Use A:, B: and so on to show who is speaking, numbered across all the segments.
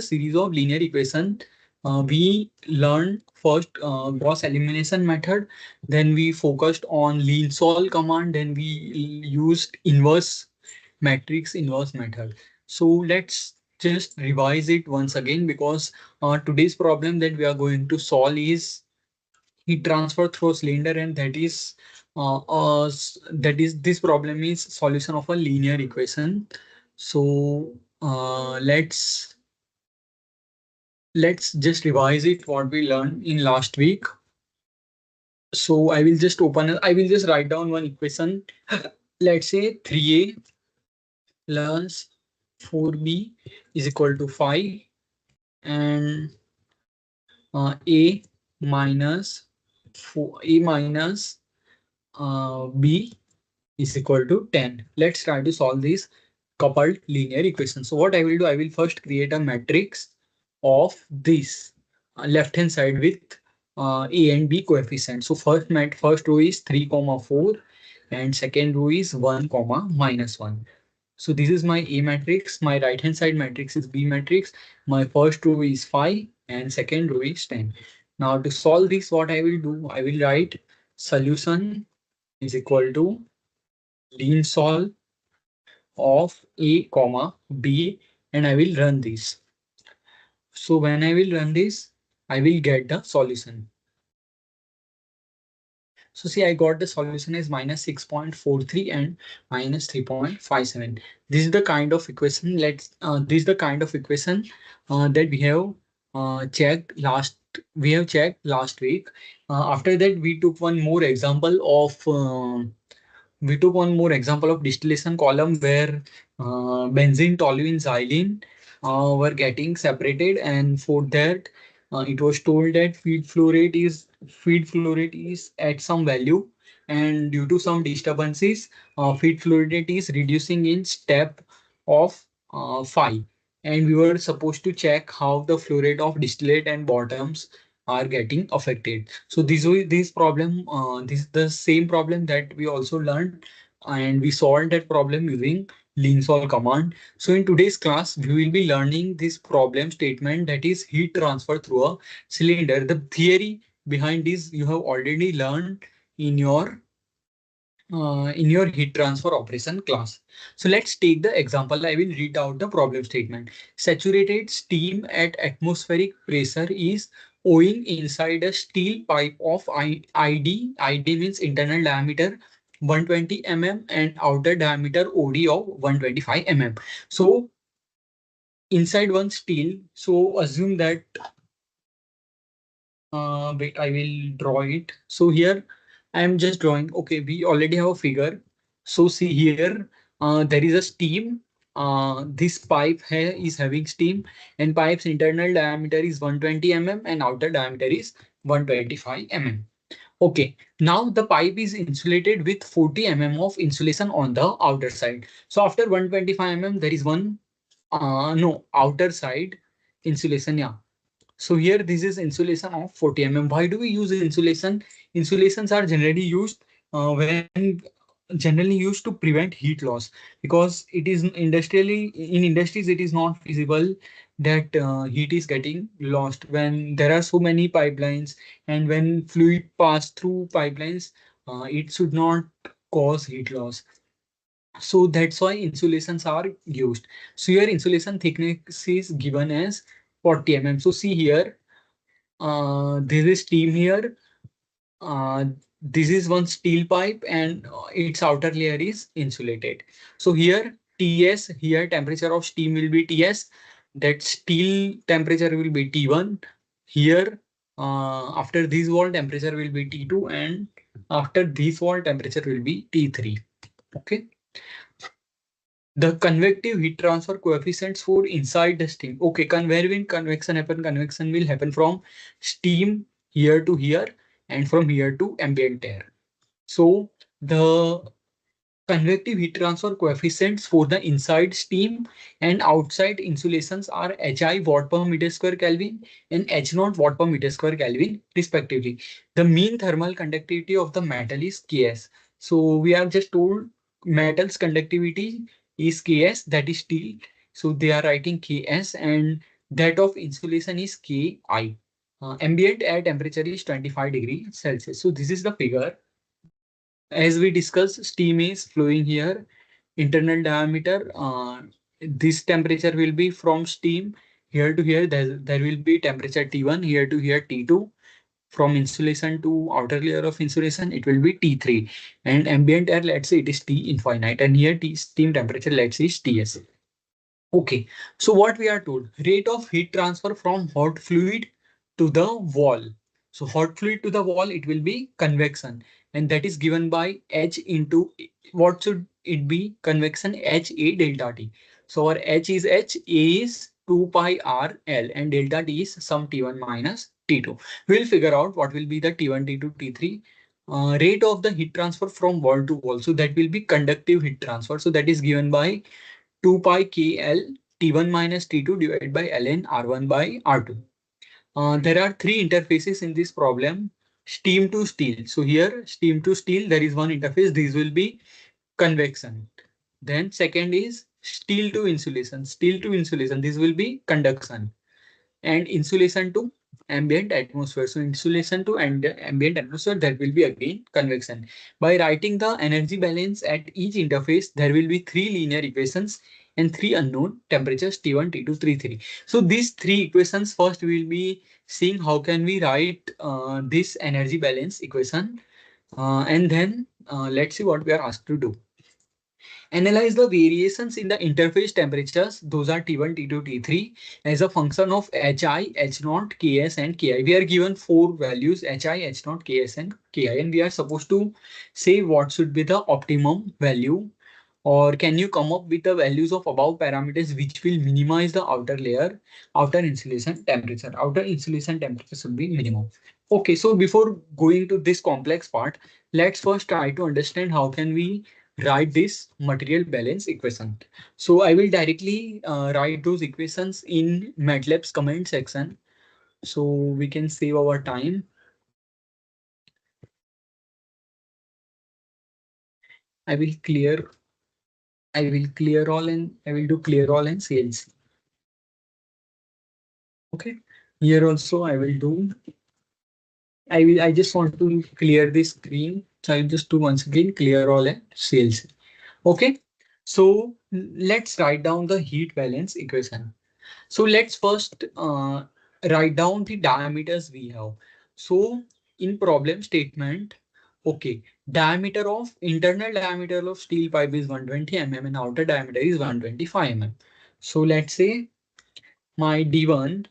A: series of linear equation. We learned first Gauss elimination method, then we focused on lean solve command, then we used inverse matrix inverse method. So let's just revise it once again, because today's problem that we are going to solve is heat transfer through cylinder, and that is this problem is solution of a linear equation. So let's just revise it what we learned in last week. So I will just write down one equation. Let's say 3a plus 4b is equal to 5, and a minus 4a minus b is equal to 10. Let's try to solve this coupled linear equation. So what I will do, I will first create a matrix of this left hand side with a and b coefficient. So first row is 3 comma 4, and second row is 1 comma minus 1. So this is my A matrix. My right hand side matrix is B matrix. My first row is 5 and second row is 10. Now to solve this, what I will do, I will write solution is equal to lean solve of A comma B, and I will run this. So when I will run this, I will get the solution. So see, I got the solution is minus 6.43 and minus 3.57. This is the kind of equation. This is the kind of equation that we have checked last. We have checked last week. After that, we took one more example of distillation column where benzene, toluene, xylene were getting separated, and for that it was told that feed flow rate is at some value, and due to some disturbances, feed flow rate is reducing in step of 5, and we were supposed to check how the flow rate of distillate and bottoms are getting affected. So this is the same problem that we also learned, and we solved that problem using lean solve command. So in today's class, we will be learning this problem statement, that is heat transfer through a cylinder. The theory behind this you have already learned in your heat transfer operation class. So let's take the example. I will read out the problem statement. Saturated steam at atmospheric pressure is owing inside a steel pipe of ID. ID means internal diameter 120 mm and outer diameter OD of 125 mm. So inside one steel, so assume that wait, I will draw it. So here I am just drawing. Okay, we already have a figure. So see here, there is a steam. This pipe is having steam, and pipe's internal diameter is 120 mm and outer diameter is 125 mm. Okay, now the pipe is insulated with 40 mm of insulation on the outer side. So after 125 mm, there is one, no, outer side insulation. Yeah, so here this is insulation of 40 mm. Why do we use insulation? Insulations are generally used to prevent heat loss, because it is in industries it is not feasible that heat is getting lost when there are so many pipelines, and when fluid pass through pipelines, it should not cause heat loss. So that's why insulations are used. So here insulation thickness is given as 40 mm. So see here, this is steam here. Uh, this is one steel pipe, and its outer layer is insulated. So here TS, here temperature of steam will be TS. That steel temperature will be T1. Here after this wall temperature will be T2, and after this wall temperature will be T3. Okay. The convective heat transfer coefficients for inside the steam. Okay, where will convection happen? Convection will happen from steam here to here and from here to ambient air. So the convective heat transfer coefficients for the inside steam and outside insulations are HI watt per meter square Kelvin and H0 watt per meter square Kelvin respectively. The mean thermal conductivity of the metal is Ks. So we are just told metal's conductivity is Ks, that is steel. So they are writing Ks, and That of insulation is Ki. Ambient air temperature is 25 degrees Celsius. So this is the figure. As we discussed, steam is flowing here. Internal diameter, this temperature will be from steam here to here. There will be temperature T1 here to here T2. From insulation to outer layer of insulation, it will be T3. And ambient air, let's say it is T infinite. And here T steam temperature, let's say is Ts. Okay, so what we are told, rate of heat transfer from hot fluid to the wall. So hot fluid to the wall, it will be convection, and that is given by H into, what should it be? Convection H A delta T. So our H is H, A is 2 pi R L, and delta T is some T1 minus T2. We'll figure out what will be the T1, T2, T3. Rate of the heat transfer from wall to wall. So that will be conductive heat transfer. So that is given by 2 pi KL T1 minus T2 divided by ln R1 by R2. There are three interfaces in this problem. Steam to steel. So here steam to steel, there is one interface. This will be convection. Then second is steel to insulation. Steel to insulation. This will be conduction. And insulation to ambient atmosphere. So insulation to ambient atmosphere, that will be again convection. By writing the energy balance at each interface, there will be three linear equations and three unknown temperatures T1, T2, T3. So these three equations, first we will be seeing how can we write this energy balance equation, and then let's see what we are asked to do. Analyze the variations in the interface temperatures, those are T1, T2, T3, as a function of Hi, H0, Ks, and Ki. We are given four values, Hi, H0, Ks, and Ki, and we are supposed to say what should be the optimum value, or can you come up with the values of above parameters which will minimize the outer layer, outer insulation temperature. Outer insulation temperature should be minimum. Okay, so before going to this complex part, let's first try to understand how can we write this material balance equation. So I will directly write those equations in MATLAB's comment section, so we can save our time. I will clear I will do clear all and CLC. Okay. Here also I will do. I just want to clear this screen. So I will just do once again clear all and CLC. Okay. So let's write down the heat balance equation. So let's first write down the diameters we have. So in problem statement, okay, diameter of internal diameter of steel pipe is 120 mm and outer diameter is 125 mm. So let's say my D1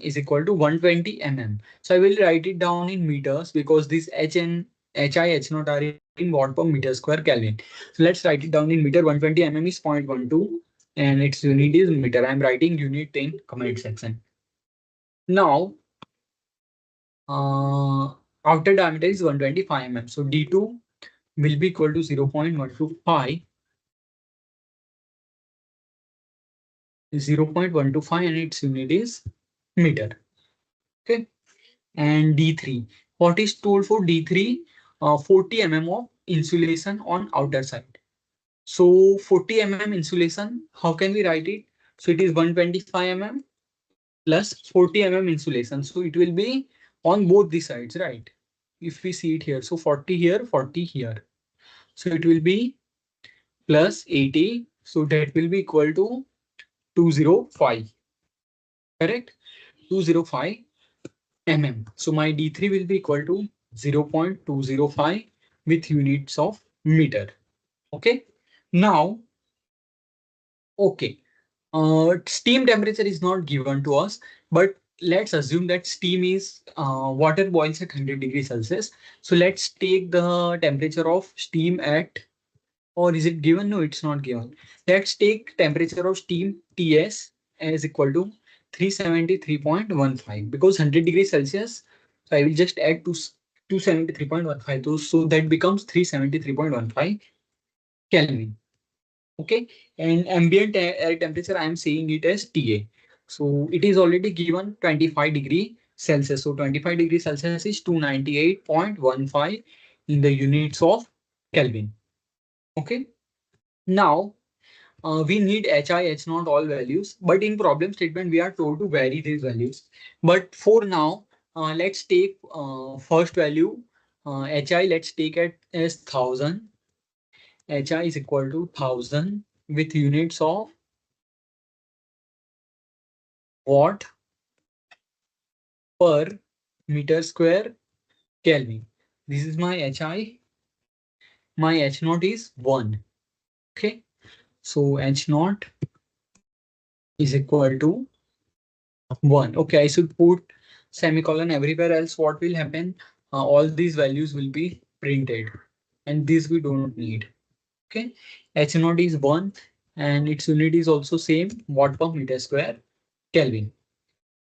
A: is equal to 120 mm. So I will write it down in meters because this H and HI, H naught are in watt per meter square Kelvin. So let's write it down in meter. 120 mm is 0.12 and its unit is meter. I'm writing unit in comment section. Now, outer diameter is 125 mm. So D2 will be equal to 0.125, 0.125 and its unit is meter. Okay. And D3. What is told for D3? 40 mm of insulation on outer side. So 40 mm insulation, how can we write it? So it is 125 mm plus 40 mm insulation. So it will be on both the sides, right? If we see it here, so 40 here, 40 here. So it will be plus 80. So that will be equal to 205. Correct? 205 mm. So my D3 will be equal to 0.205 with units of meter. Okay. Now, okay. Steam temperature is not given to us, but let's assume that steam is water boils at 100 degrees Celsius. So let's take the temperature of steam at, or is it given? No, it's not given. Let's take temperature of steam Ts as equal to 373.15 because 100 degrees Celsius. So I will just add to 273.15. So that becomes 373.15 Kelvin. Okay. And ambient air temperature, I am saying it as TA. So it is already given 25 degree Celsius. So 25 degrees Celsius is 298.15 in the units of Kelvin. Okay. Now, we need hi, h naught, all values. But in problem statement, we are told to vary these values. But for now, let's take first value hi. Let's take it as 1000. Hi is equal to 1000 with units of watt per meter square Kelvin. This is my hi. My h naught is 1. Okay. So h naught is equal to 1. Okay, I should put semicolon everywhere else. What will happen? All these values will be printed, and these we don't need. Okay, h naught is 1 and its unit is also same, watt per meter square Kelvin.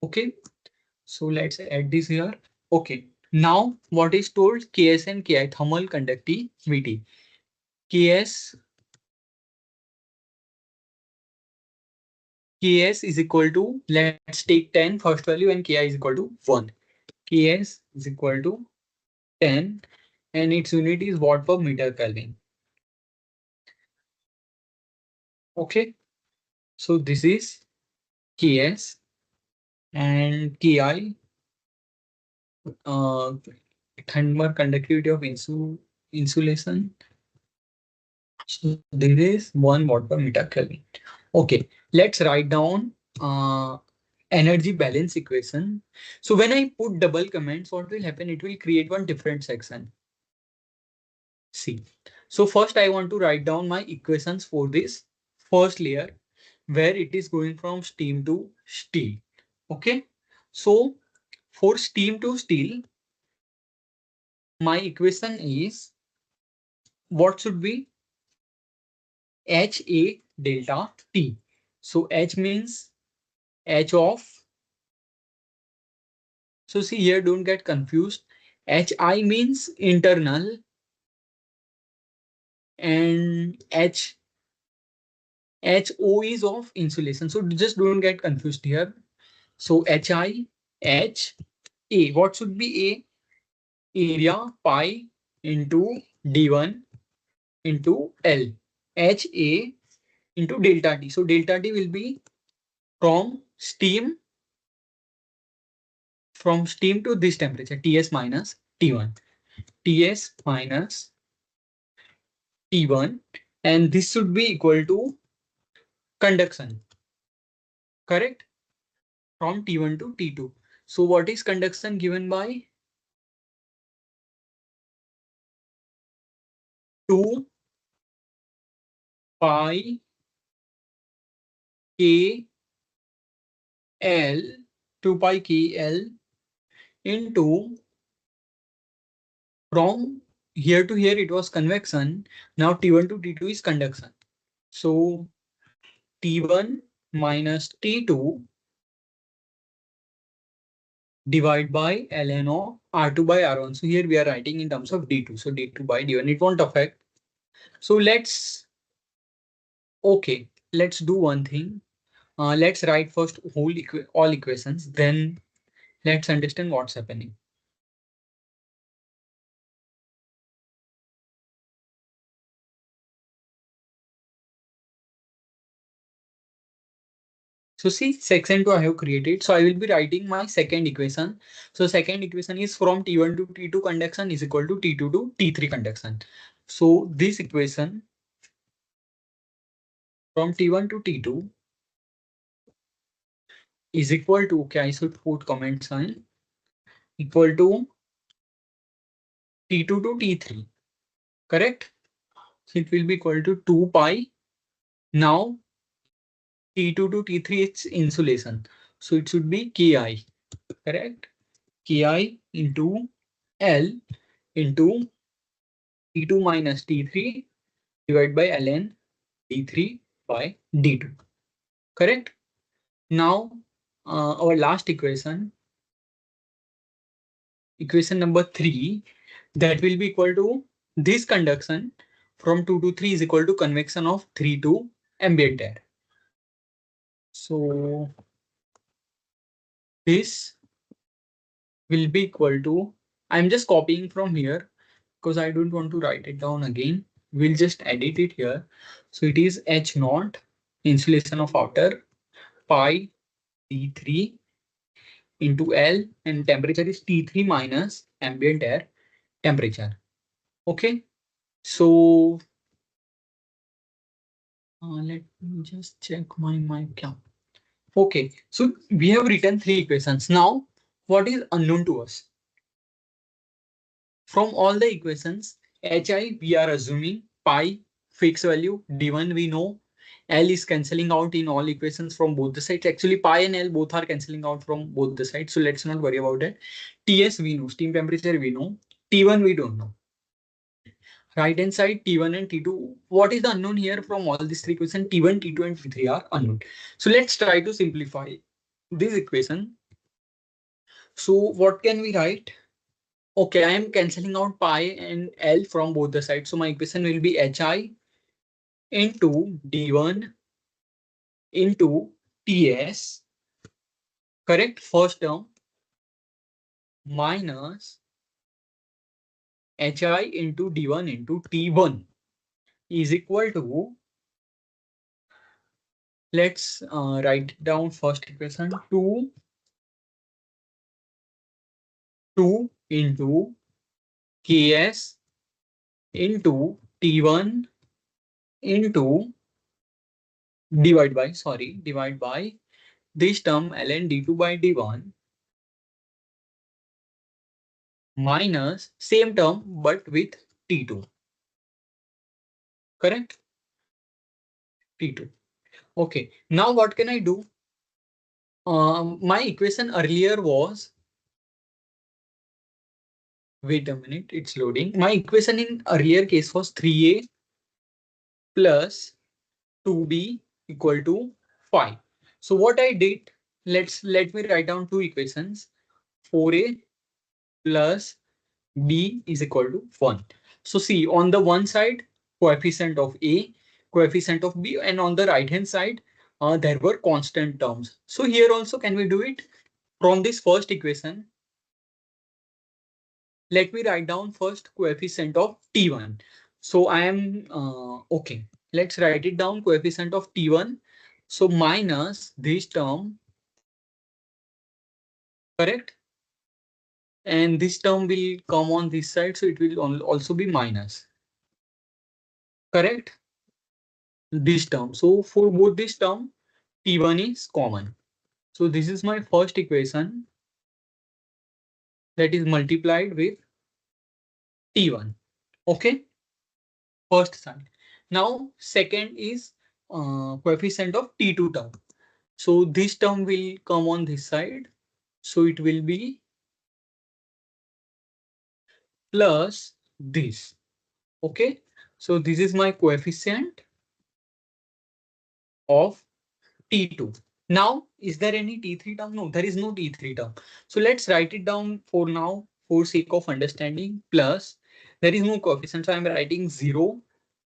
A: Okay, so let's add this here. Okay, now what is told? Ks and Ki, thermal conductivity. Ks Ks is equal to, let's take 10 first value, and Ki is equal to 1. Ks is equal to 10 and its unit is watt per meter Kelvin. Okay, so this is Ks and Ki, uh, thermal conductivity of insulation. So this is 1 watt per meter Kelvin. Okay, let's write down energy balance equation. So when I put double comments, what will happen? It will create one different section. See, so first I want to write down my equations for this first layer where it is going from steam to steel. Okay, so for steam to steel, my equation is what should be HA delta T. So H means H of, so see here, don't get confused. HI means internal and HO is of insulation. So just don't get confused here. So HI, H, A. What should be A? Area pi into D1 into L. HA into delta T. So delta T will be from steam to this temperature, Ts minus T1. Ts minus T1. And this should be equal to conduction. Correct? From T1 to T2. So what is conduction given by 2 pi K L, 2 pi K L into, from here to here it was convection. Now T1 to T2 is conduction. So T1 minus T2 divide by ln of R2 by R1. So here we are writing in terms of D2. So D2 by D1, it won't affect. So let's do one thing. Let's write first all equations, then let's understand what's happening. So see, section 2 I have created. So I will be writing my second equation. So second equation is from T1 to T2 conduction is equal to T2 to T3 conduction. So this equation from T1 to T2 is equal to, okay, I should put comment sign, equal to T2 to T3, correct? So it will be equal to 2 pi. Now T2 to T3 is insulation. So it should be Ki, correct? Ki into L into T2 minus T3 divided by ln D3 by D2, correct? Now our last equation, equation number 3, that will be equal to this conduction from 2 to 3 is equal to convection of 3 to ambient air. So this will be equal to, I'm just copying from here because I don't want to write it down again. We'll just edit it here. So it is H naught insulation of outer, pi T3 into L, and temperature is T3 minus ambient air temperature. Okay. So let me just check my mic. Yeah. Okay. So we have written three equations. Now, what is unknown to us? From all the equations, hi we are assuming pi fixed value, d1 we know, l is cancelling out in all equations from both the sides. Actually, pi and l both are cancelling out from both the sides, so let's not worry about it. Ts we know, steam temperature we know, T1 we don't know. Right hand side T1 and T2. What is the unknown here from all these three equations? T1, T2, and T3 are unknown. So let's try to simplify this equation. So what can we write? Okay, I am cancelling out pi and L from both the sides. So my equation will be Hi into D1 into Ts, correct? First term minus Hi into D1 into T1 is equal to, let's write down first equation, 2 into Ks into T1 into divide by this term ln d2 by d1 minus same term but with t2, correct? T2. Okay, now what can I do? My equation earlier was, wait a minute, it's loading. My equation in earlier case was 3a plus 2b equal to 5. So what I did, let me write down two equations. 4a plus b is equal to 1. So see, on the one side, coefficient of a, coefficient of b, and on the right hand side, there were constant terms. So here also, can we do it? From this first equation, let me write down first coefficient of T1. So I am, okay, let's write it down, coefficient of T1. So minus this term, correct? And this term will come on this side, so it will also be minus, correct? This term. So for both this term, T1 is common. So this is my first equation that is multiplied with T1. Okay, first side. Now second is coefficient of T2 term. So this term will come on this side. So it will be plus this. Okay, so this is my coefficient of T2. Now, is there any T3 term? No, there is no T3 term. So let's write it down for now for sake of understanding. Plus, there is no coefficient. So I'm writing 0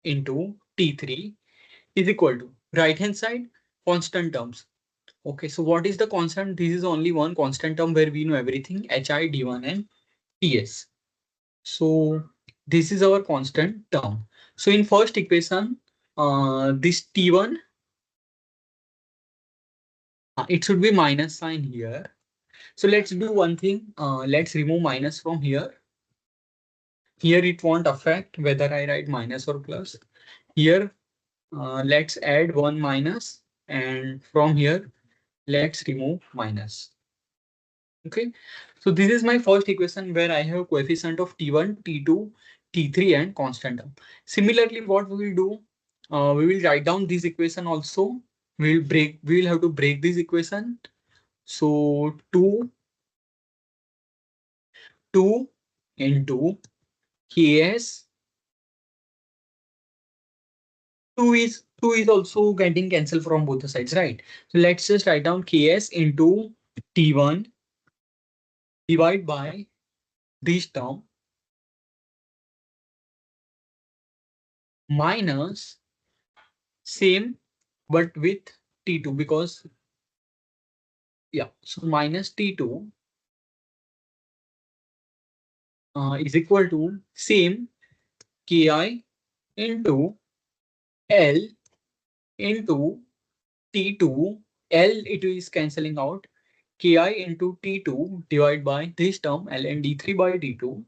A: into T3 is equal to right hand side constant terms. Okay, so what is the constant? This is only one constant term where we know everything, Hi, D1 and Ts. So this is our constant term. So in first equation, this T1, it should be minus sign here. So let's do one thing. Let's remove minus from here. Here it won't affect whether I write minus or plus. Here, let's add one minus, and from here, let's remove minus. Okay. So this is my first equation where I have coefficient of T1, T2, T3 and constant term. Similarly, what we will do, we will write down this equation also. We will have to break this equation. So 2 into Ks, 2 is also getting cancelled from both the sides, right? So let's just write down Ks into T1 divide by this term minus same but with T2, because yeah, so minus T2 is equal to same Ki into L into T2, L it is cancelling out. Ki into T2 divided by this term ln d3 by d2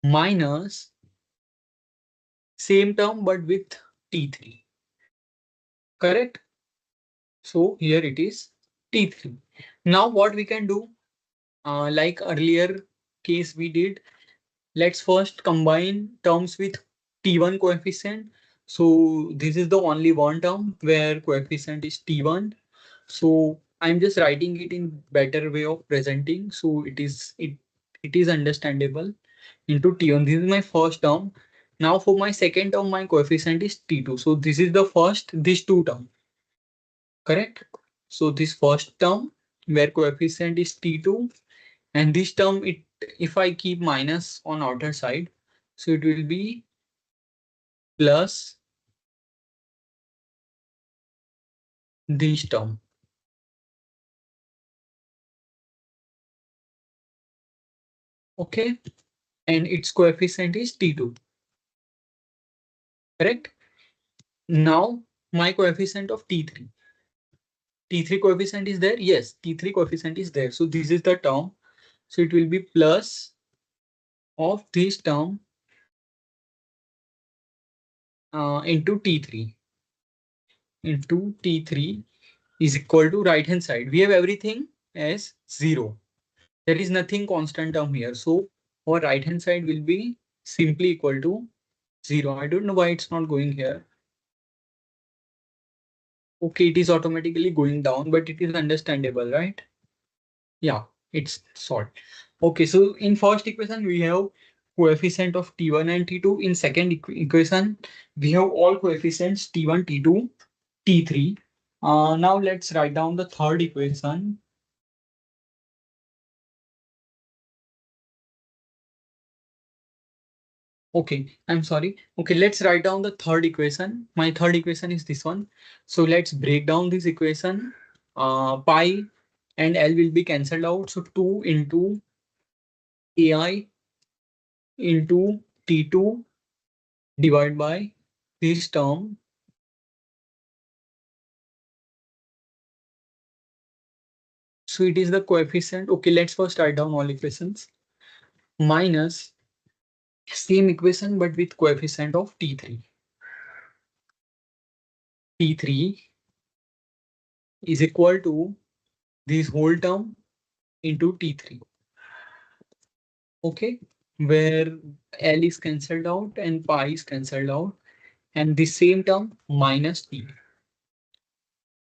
A: minus same term but with T3. Correct? So here it is T3. Now what we can do, like earlier case we did, let's first combine terms with T1 coefficient. So this is the only one term where coefficient is T1. So I'm just writing it in better way of presenting. So it is understandable into T1. This is my first term. Now for my second term, my coefficient is T2. So this is the first, these two term, correct? So this first term where coefficient is T2 and this term, it if I keep minus on outer side, so it will be plus this term. Okay. And its coefficient is T2, correct? Now my coefficient of T3. T3 coefficient is there? Yes, T3 coefficient is there. So this is the term. So it will be plus of this term into T3. Into T3 is equal to right hand side. We have everything as 0. There is nothing constant term here. So our right hand side will be simply equal to 0. I don't know why it's not going here. Okay, it is automatically going down, but it is understandable, right? Yeah, it's solved. Okay, so in first equation, we have coefficient of T1 and T2. In second equation, we have all coefficients T1, T2, T3. Now let's write down the third equation. Okay, I'm sorry. Okay, let's write down the third equation. My third equation is this one. So let's break down this equation. Pi and L will be cancelled out. So 2 into AI into T2 divided by this term. So it is the coefficient. Okay, let's first write down all equations. Minus same equation but with coefficient of T3. T3 is equal to this whole term into T3. Okay, where L is cancelled out and pi is cancelled out, and the same term minus T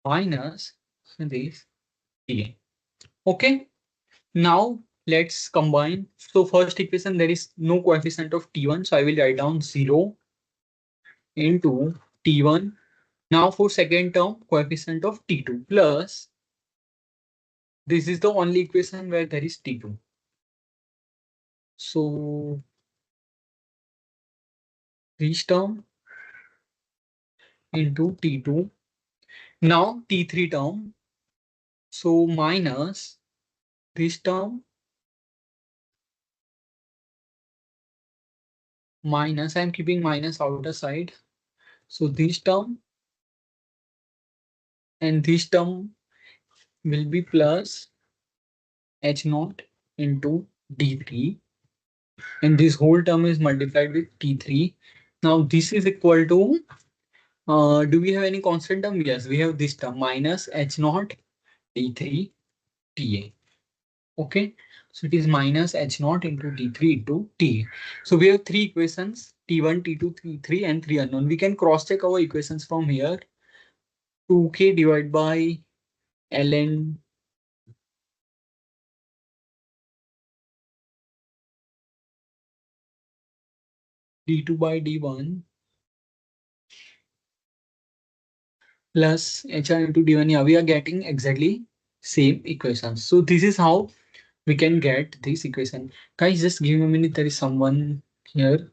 A: minus this T. Okay, now let's combine. So first equation, there is no coefficient of T1, so I will write down 0 into T1. Now for second term, coefficient of T2 plus, this is the only equation where there is T2. So this term into T2. Now T3 term. So minus this term minus, I'm keeping minus outer side. So this term and this term will be plus H naught into D3. And this whole term is multiplied with T3. Now this is equal to, do we have any constant term? Yes, we have this term minus H naught D3 TA. Okay, so it is minus H naught into D3 into TA. So we have three equations, T1, T2, T3 and 3 unknown. We can cross check our equations from here. 2K divided by ln d2 by d1 plus hr into d1. Yeah, we are getting exactly same equations. So this is how we can get this equation. Guys, just give me a minute. There is someone here.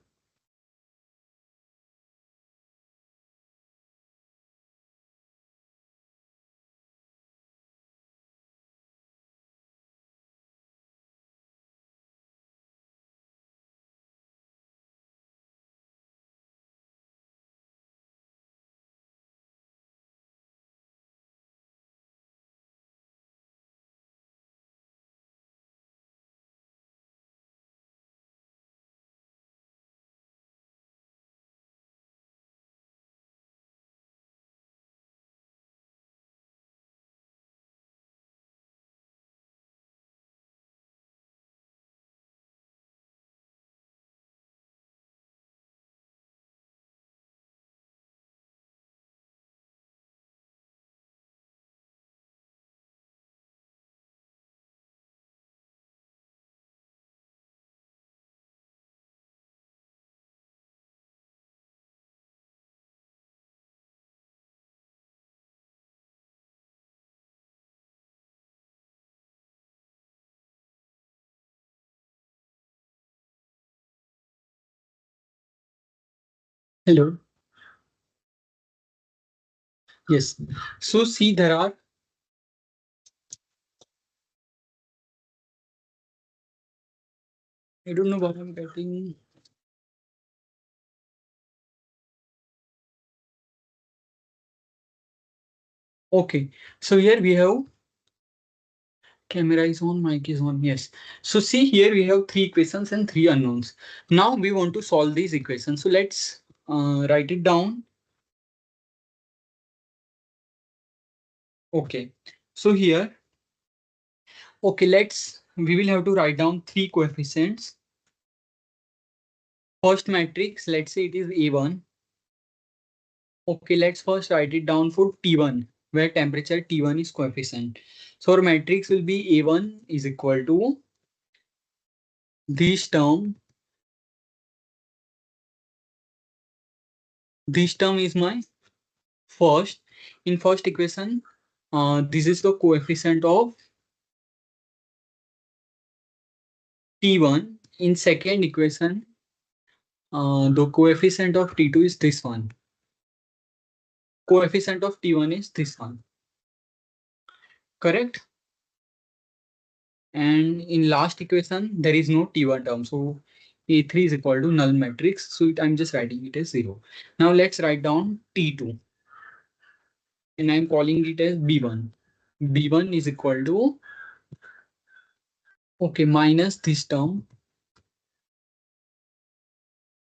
A: Hello. Yes. So see, there are. I don't know what I'm getting. Okay. So here we have camera is on, mic is on. Yes. So see here we have three equations and three unknowns. Now we want to solve these equations. So let's write it down. Okay. So here, okay, we will have to write down three coefficients. First matrix, let's say it is A1. Okay, let's first write it down for T1, where temperature T1 is coefficient. So our matrix will be A1 is equal to this term. This term is my first. In first equation, this is the coefficient of T1. In second equation, the coefficient of T2 is this one. Coefficient of T1 is this one. Correct? And in last equation, there is no T1 term. So A3 is equal to null matrix. So I'm just writing it as 0. Now let's write down T2. And I'm calling it as B1. B1 is equal to, okay, minus this term.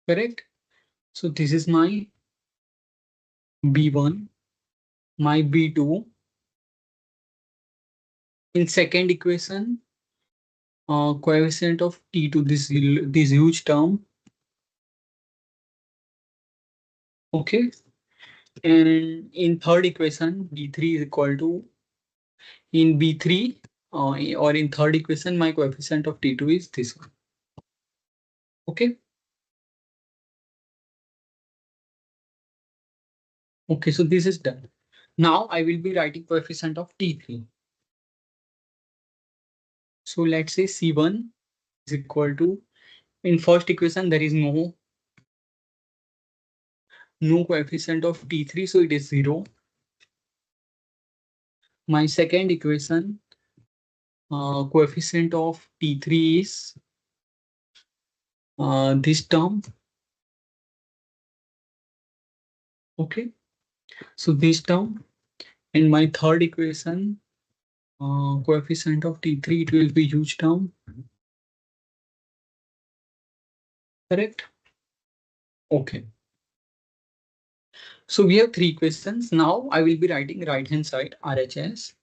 A: Correct? So this is my B1, my B2. In second equation, coefficient of T2, this huge term. Okay. And in third equation, B3 is equal to, in B3 or in third equation, my coefficient of T2 is this one. Okay. Okay. So this is done. Now I will be writing coefficient of T3. So let's say C1 is equal to, in first equation, there is no coefficient of T3. So it is 0. My second equation, coefficient of T3 is this term. Okay. So this term. And my third equation, coefficient of T3, it will be huge term. Correct? Okay. So we have three equations. Now I will be writing right hand side RHS.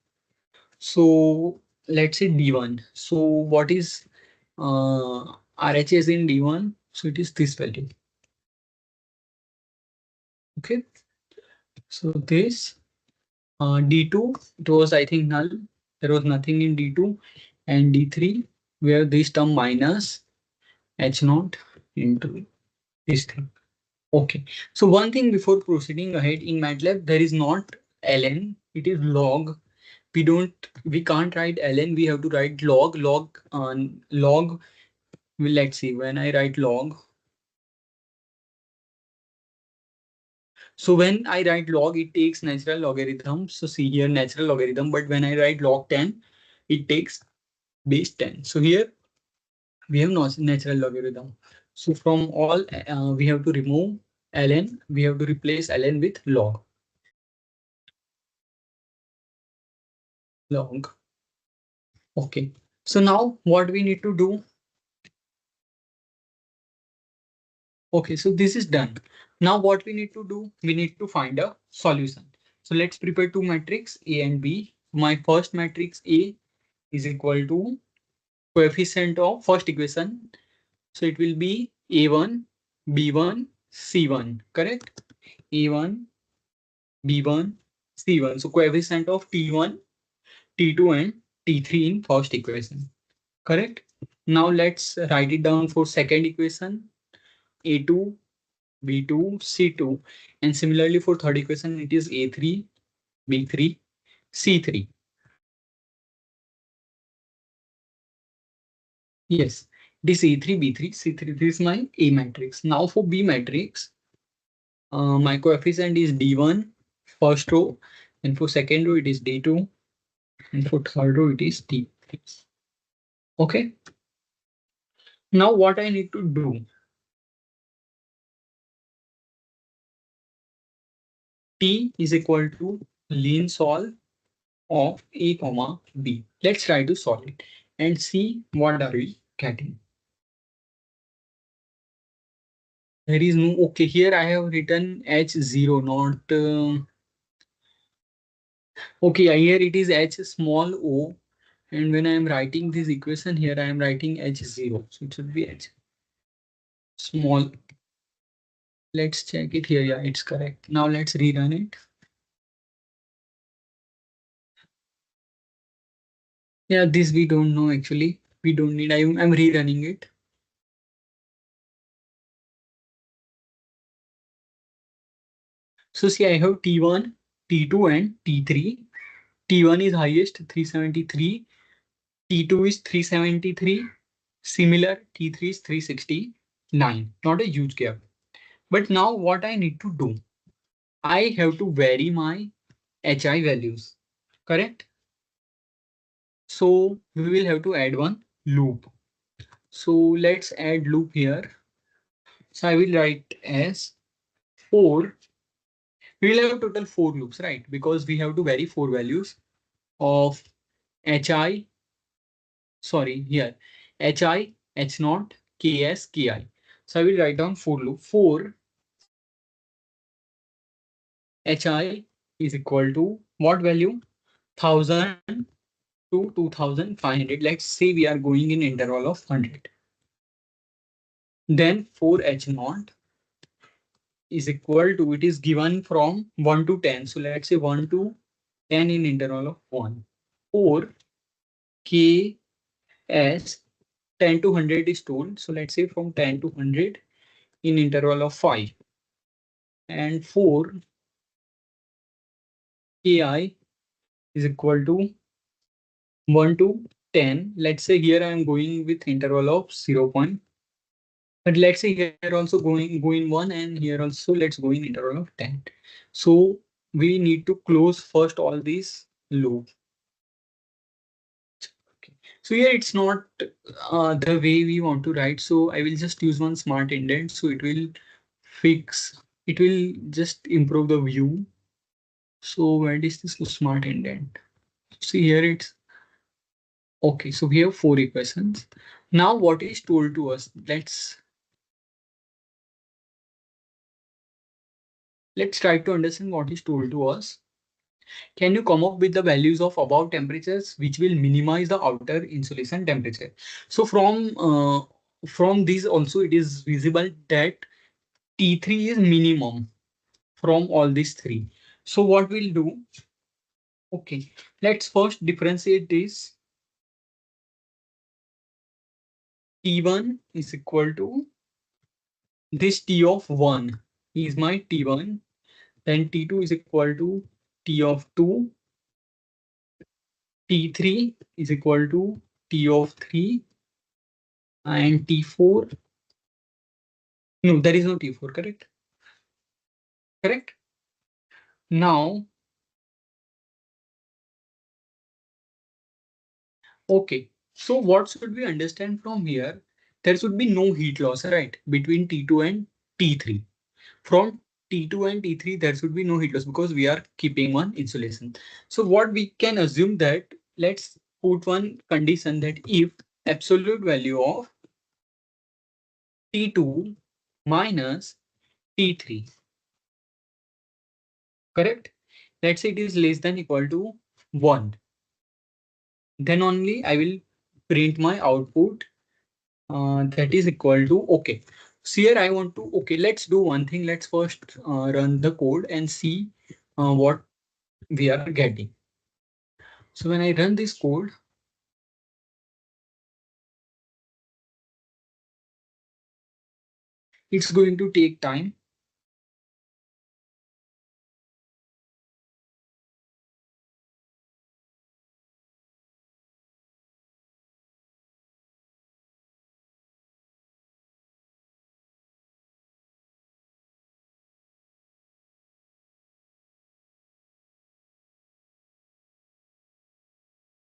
A: So let's say D1. So what is RHS in D1? So it is this value. Okay. So this D2, it was I think null. There was nothing in D2. And D3, where this term minus H naught into this thing. Okay. So one thing before proceeding ahead, in MATLAB, there is not ln, it is log. We can't write ln, we have to write log. Log, well, let's see, when I write log. So when I write log, it takes natural logarithm. So see here, natural logarithm, but when I write log 10, it takes base 10. So here we have no natural logarithm. So from all, we have to remove ln, we have to replace ln with log. Log. Okay. So now what we need to do. Okay, so this is done. Now what we need to do, we need to find a solution. So let's prepare two matrix A and B. My first matrix A is equal to coefficient of first equation. So it will be A1, B1, C1, correct? A1, B1, C1. So coefficient of T1, T2 and T3 in first equation, correct? Now let's write it down for second equation. A2, B2, C2. And similarly for third equation, it is A3, B3, C3. Yes, this A3, B3, C3, this is my A matrix. Now for B matrix, My coefficient is D1 first row, and for second row it is D2, and for third row it is D3. Okay. Now what I need to do, T is equal to lean solve of A comma B. Let's try to solve it and see what are we getting. There is no, okay, here I have written H0, not, okay, here it is H small o. And when I am writing this equation here, I am writing H0. So it should be H small. Let's check it here. Yeah, it's correct. Now let's rerun it. Yeah, this we don't know actually. We don't need, I'm rerunning it. So see, I have T1, T2 and T3. T1 is highest 373. T2 is 373. Similar, T3 is 369. Not a huge gap. But now what I need to do, I have to vary my HI values. Correct? So we will have to add one loop. So let's add loop here. So I will write as 4. We will have total 4 loops, right? Because we have to vary 4 values of HI, sorry, here, HI, H naught, KS, KI. So I will write down 4 loop. 4 HI is equal to what value? 1000 to 2500. Let's say we are going in interval of 100. Then 4 H naught is equal to, it is given from 1 to 10. So let's say 1 to 10 in interval of 1. 4 K S 10 to 100 is told. So let's say from 10 to 100 in interval of 5. And 4 Ki is equal to 1 to 10. Let's say here I am going with interval of 0. But let's say here also going 1, and here also let's go in interval of 10. So we need to close first all these loop. Okay. So here it's not the way we want to write. So I will just use one smart indent. So it will fix, it will just improve the view. So where is this smart indent? See here it's okay. So we have 4 equations. Now what is told to us? Let's try to understand what is told to us. Can you come up with the values of above temperatures which will minimize the outer insulation temperature? So from these also it is visible that T3 is minimum from all these three. So what we'll do? Okay, let's first differentiate this. T1 is equal to this T of 1 is my T1. Then T2 is equal to T of 2. T3 is equal to T of 3. And T4. No, there is no T4, correct? Correct. Now, okay. So what should we understand from here? There should be no heat loss, right? Between T2 and T3. From T2 and T3, there should be no heat loss because we are keeping one insulation. So what we can assume that, let's put one condition that if absolute value of T2 minus T3, correct? Let's say it is less than equal to 1. Then only I will print my output that is equal to okay. So here I want to, okay, let's do one thing. Let's first run the code and see what we are getting. So when I run this code, it's going to take time.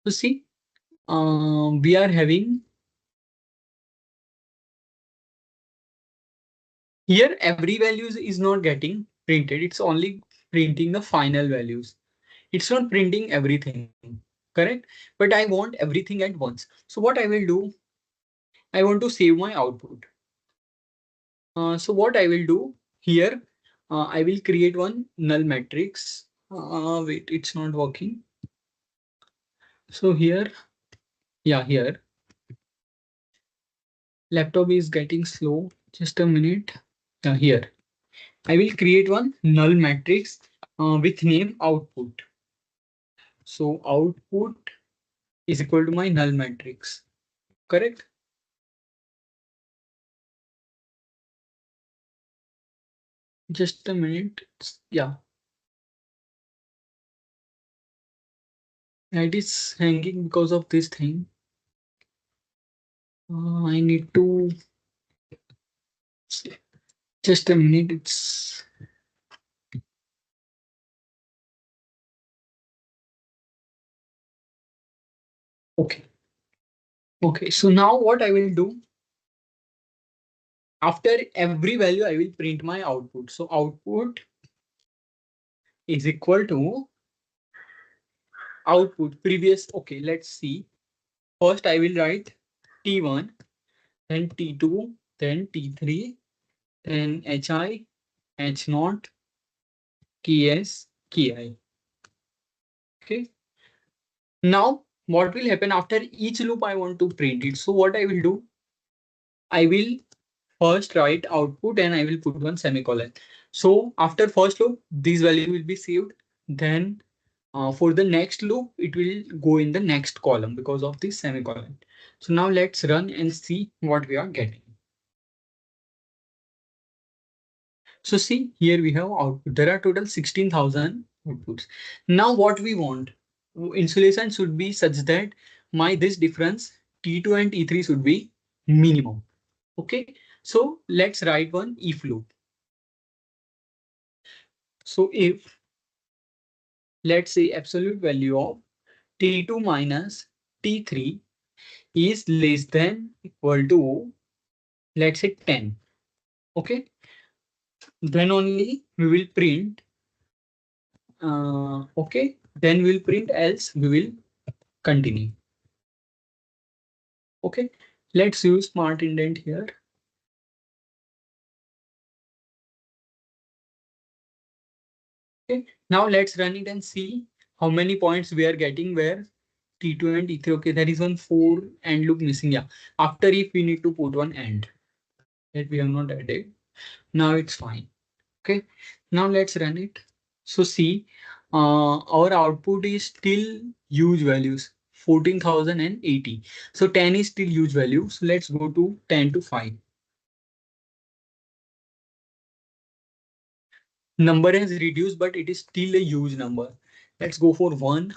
A: So see, we are having here every values is not getting printed. It's only printing the final values. It's not printing everything, correct? But I want everything at once. So what I will do, I want to save my output. So what I will do here, I will create one null matrix. Wait, it's not working. So here, yeah, here, laptop is getting slow. Just a minute. Here, I will create one null matrix with name output. So output is equal to my null matrix, correct? Just a minute. Yeah, it is hanging because of this thing. I need to just a minute. It's okay. Okay. So now what I will do after every value, I will print my output. So output is equal to output previous. Okay. Let's see. First, I will write T1, then T2, then T3, then HI, H0, KS, KI. Okay. Now, what will happen after each loop? I want to print it. So what I will do, I will first write output and I will put one semicolon. So after first loop, this value will be saved. Then for the next loop, it will go in the next column because of this semicolon. So now let's run and see what we are getting. So see here we have output. There are total 16,000 outputs. Now what we want, insulation should be such that my this difference T2 and T3 should be minimum. Okay. So let's write one if loop. So if let's say absolute value of T2 minus T3 is less than equal to, let's say 10. Okay. Then only we will print. Okay. Then we'll print, else we will continue. Okay. Let's use smart indent here. Okay. Now let's run it and see how many points we are getting where T2 and T3. Okay. There is one 4 and loop missing. Yeah. After if we need to put one and that we have not added. Now it's fine. Okay. Now let's run it. So see, our output is still huge values, 14,080. So 10 is still huge value. So let's go to 10 to 5. Number has reduced, but it is still a huge number. Let's go for 1.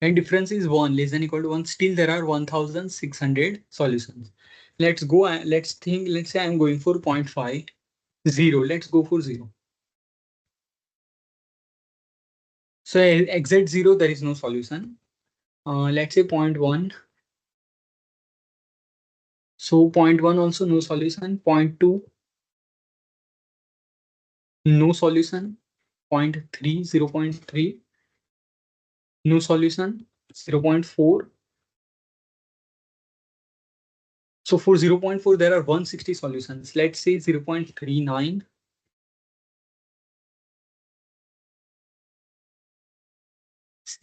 A: And difference is 1 less than equal to 1. Still there are 1,600 solutions. Let's go and let's think, let's say I'm going for 0.5, 0. Let's go for 0. So exit 0, there is no solution. Let's say 0.1. So 0.1 also no solution. 0.2, no solution. 0.3, 0.3, no solution. 0.4. So for 0.4, there are 160 solutions. Let's say 0.39.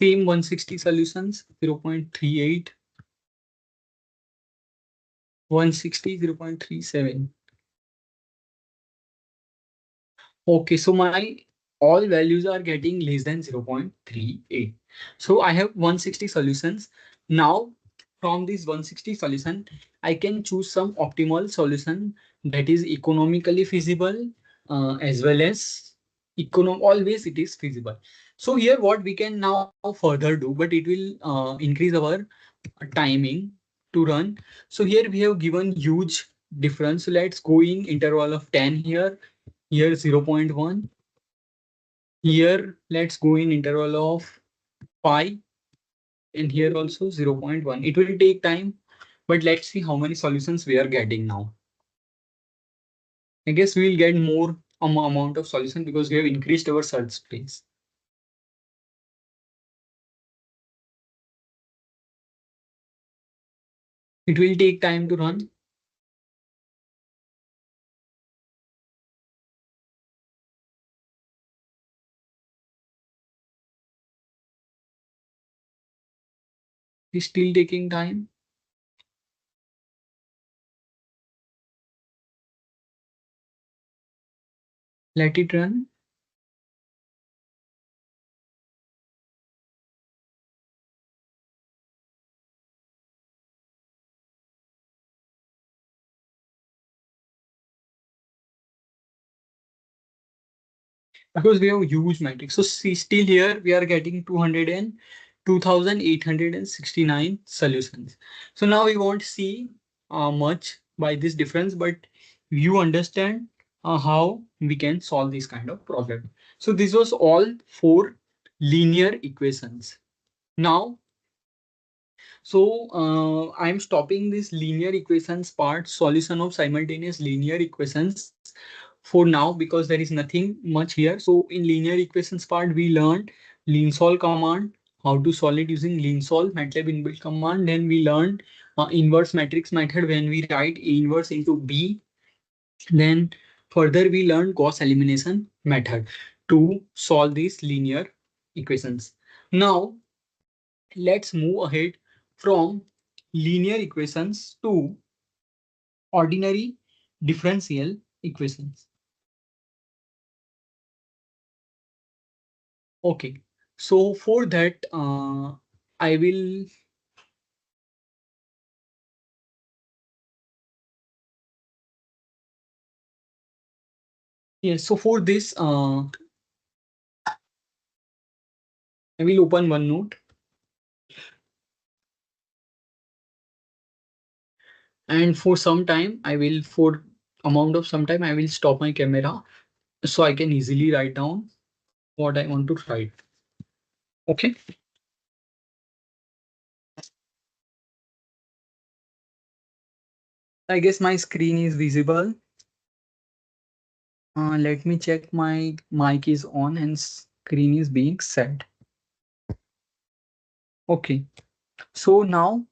A: Same 160 solutions, 0.38, 160, 0.37. Okay, so my all values are getting less than 0.38. So I have 160 solutions. Now from this 160 solution, I can choose some optimal solution that is economically feasible as well as always it is feasible. So here what we can now further do, but it will increase our timing to run. So here we have given huge difference. So let's go in interval of 10 here. Here 0.1. Here let's go in interval of pi, and here also 0.1. It will take time, but let's see how many solutions we are getting now. I guess we'll get more amount of solution because we have increased our search space. It will take time to run. It's still taking time. Let it run. Because we have huge matrix. So see, still here we are getting 200 and 2869 solutions. So now we won't see much by this difference, but you understand how we can solve this kind of problem. So this was all for linear equations. Now, so I'm stopping this linear equations part, solution of simultaneous linear equations for now because there is nothing much here. So in linear equations part, we learned lean command, how to solve it using lean MATLAB inbuilt command. Then we learned inverse matrix method when we write A inverse into B. Then further we learned Gauss elimination method to solve these linear equations. Now let's move ahead from linear equations to ordinary differential equations. Okay, so for that, I will, yes, so for this, I will open OneNote, and for some time, for amount of some time, I will stop my camera so I can easily write down what I want to write. Okay, I guess my screen is visible. Let me check my mic is on and screen is being set. Okay, so now,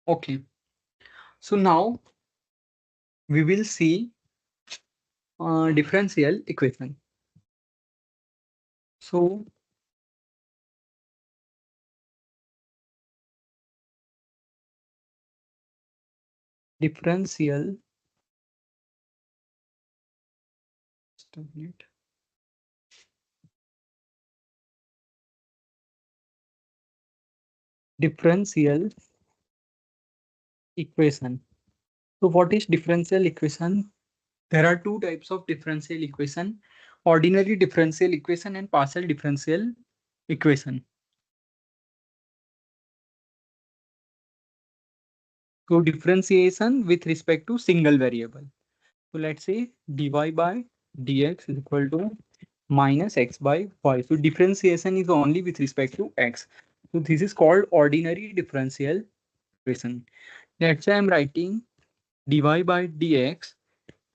A: okay, so now we will see differential equation. So differential, just a minute. Differential equation. So what is differential equation? There are two types of differential equation: ordinary differential equation and partial differential equation. So differentiation with respect to single variable. So let's say dy by dx is equal to minus x by y. So differentiation is only with respect to x. So this is called ordinary differential equation. That's why I'm writing dy by dx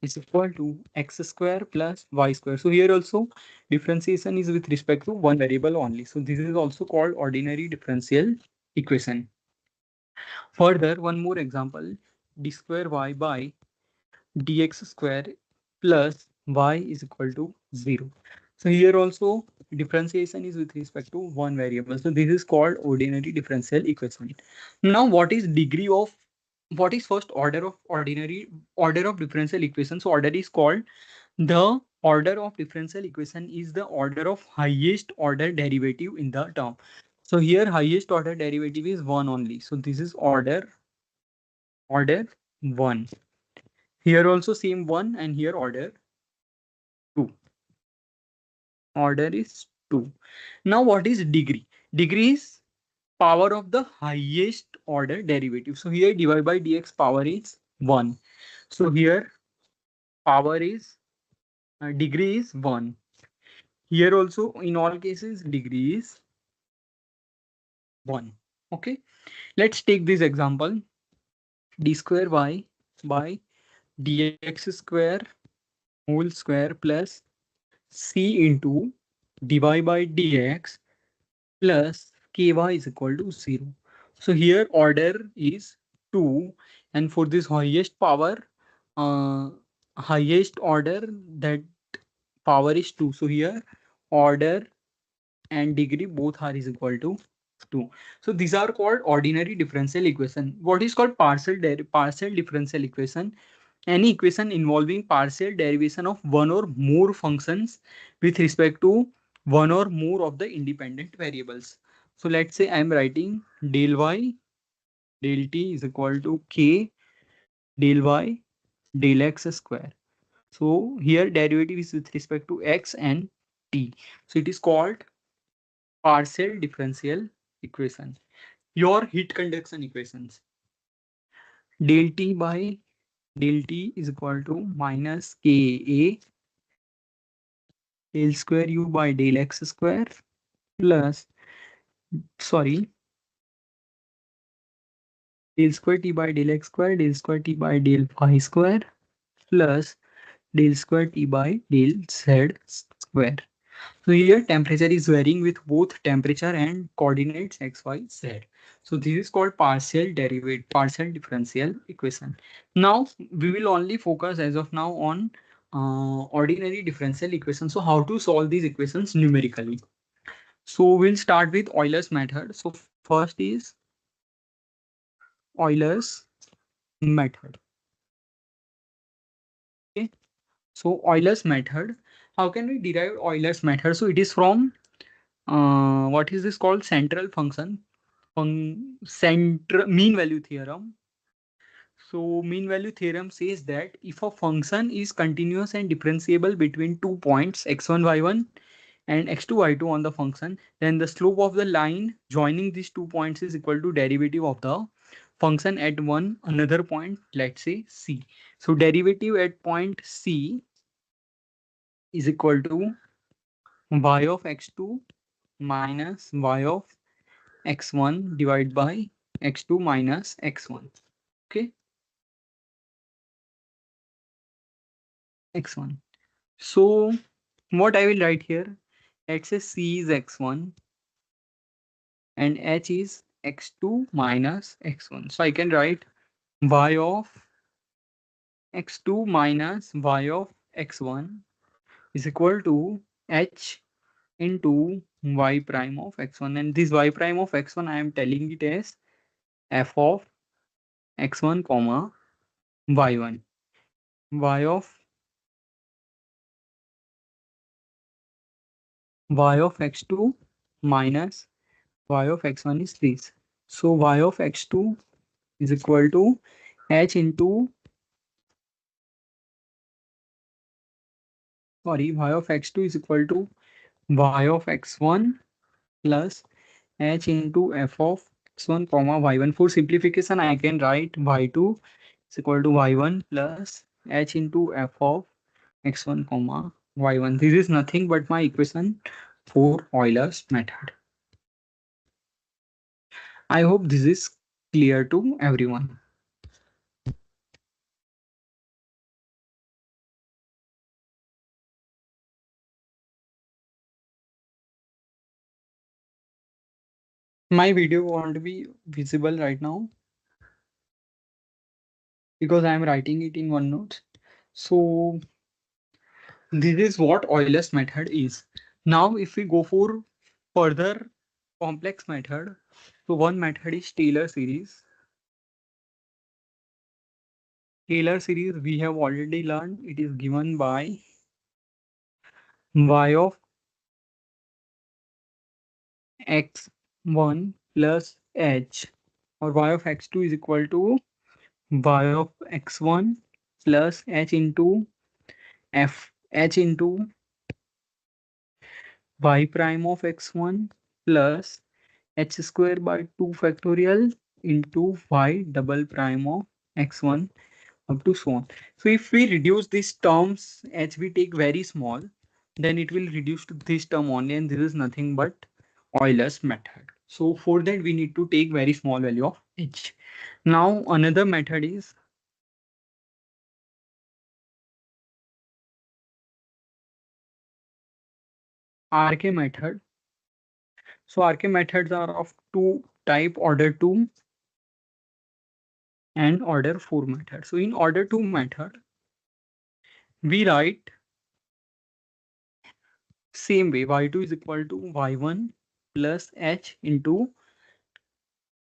A: is equal to x square plus y square. So here also differentiation is with respect to one variable only. So this is also called ordinary differential equation. Further, one more example, d square y by dx square plus y is equal to 0. So here also differentiation is with respect to one variable. So this is called ordinary differential equation. Now what is first order of order of differential equation? So order is called the order of differential equation is the order of highest order derivative in the term. So here highest order derivative is 1 only. So this is order 1. Here also same 1 and here order 2. Order is 2. Now what is degree? Degree is power of the highest order derivative. So here dy by dx power is 1. So here power is degree is 1. Here also in all cases degree is 1. Okay. Let's take this example. D square y by dx square whole square plus c into dy by dx plus ky is equal to 0. So here order is 2, and for this highest power, uh, highest order, that power is 2. So here order and degree both are is equal to 2. So these are called ordinary differential equation. What is called partial differential equation? Any equation involving partial derivation of one or more functions with respect to one or more of the independent variables. So let's say I'm writing del y del t is equal to k del y del x square. So here derivative is with respect to x and t. So it is called partial differential equation. Your heat conduction equations. Del T by del T is equal to minus Ka del square U by del x square plus, sorry, del square T by del x square, del square T by del y square plus del square T by del z square. So here temperature is varying with both temperature and coordinates x, y, z. So this is called partial differential equation. Now we will only focus as of now on ordinary differential equation. So how to solve these equations numerically? So we'll start with Euler's method. So first is Euler's method. Okay. So Euler's method. How can we derive Euler's method? So it is from what is this called? Central function. Central mean value theorem. So mean value theorem says that if a function is continuous and differentiable between 2 points x1 y1 and x2 y2 on the function, then the slope of the line joining these 2 points is equal to derivative of the function at one another point, let's say c. So derivative at point c is equal to y of x2 minus y of x1 divided by x2 minus x1. Okay, x1. So what I will write here, let's say c is x1 and h is x2 minus x1. So I can write y of x2 minus y of x1 is equal to h into y prime of x1, and this y prime of x1 I am telling it as f of x1 comma y1. y of x2 minus y of x1 is this. So y of x2 is equal to h into, sorry, y of x2 is equal to y of x1 plus h into f of x1 comma y1. For simplification I can write y2 is equal to y1 plus h into f of x1 comma y1. This is nothing but my equation for Euler's method. I hope this is clear to everyone. My video won't be visible right now because I am writing it in OneNote. So this is what Euler's method is. Now if we go for further complex method, so one method is Taylor series. Taylor series we have already learned, it is given by y of x1 plus h, or y of x2 is equal to y of x1 plus h into h into y prime of x1 plus h square by 2 factorial into y double prime of x1 up to so on. So if we reduce these terms, h we take very small. then it will reduce to this term only, and this is nothing but Euler's method. So for that we need to take very small value of h. Now another method is RK method. So RK methods are of two type, order 2 and order 4 method. So in order 2 method, we write same way, y2 is equal to y1 plus h into,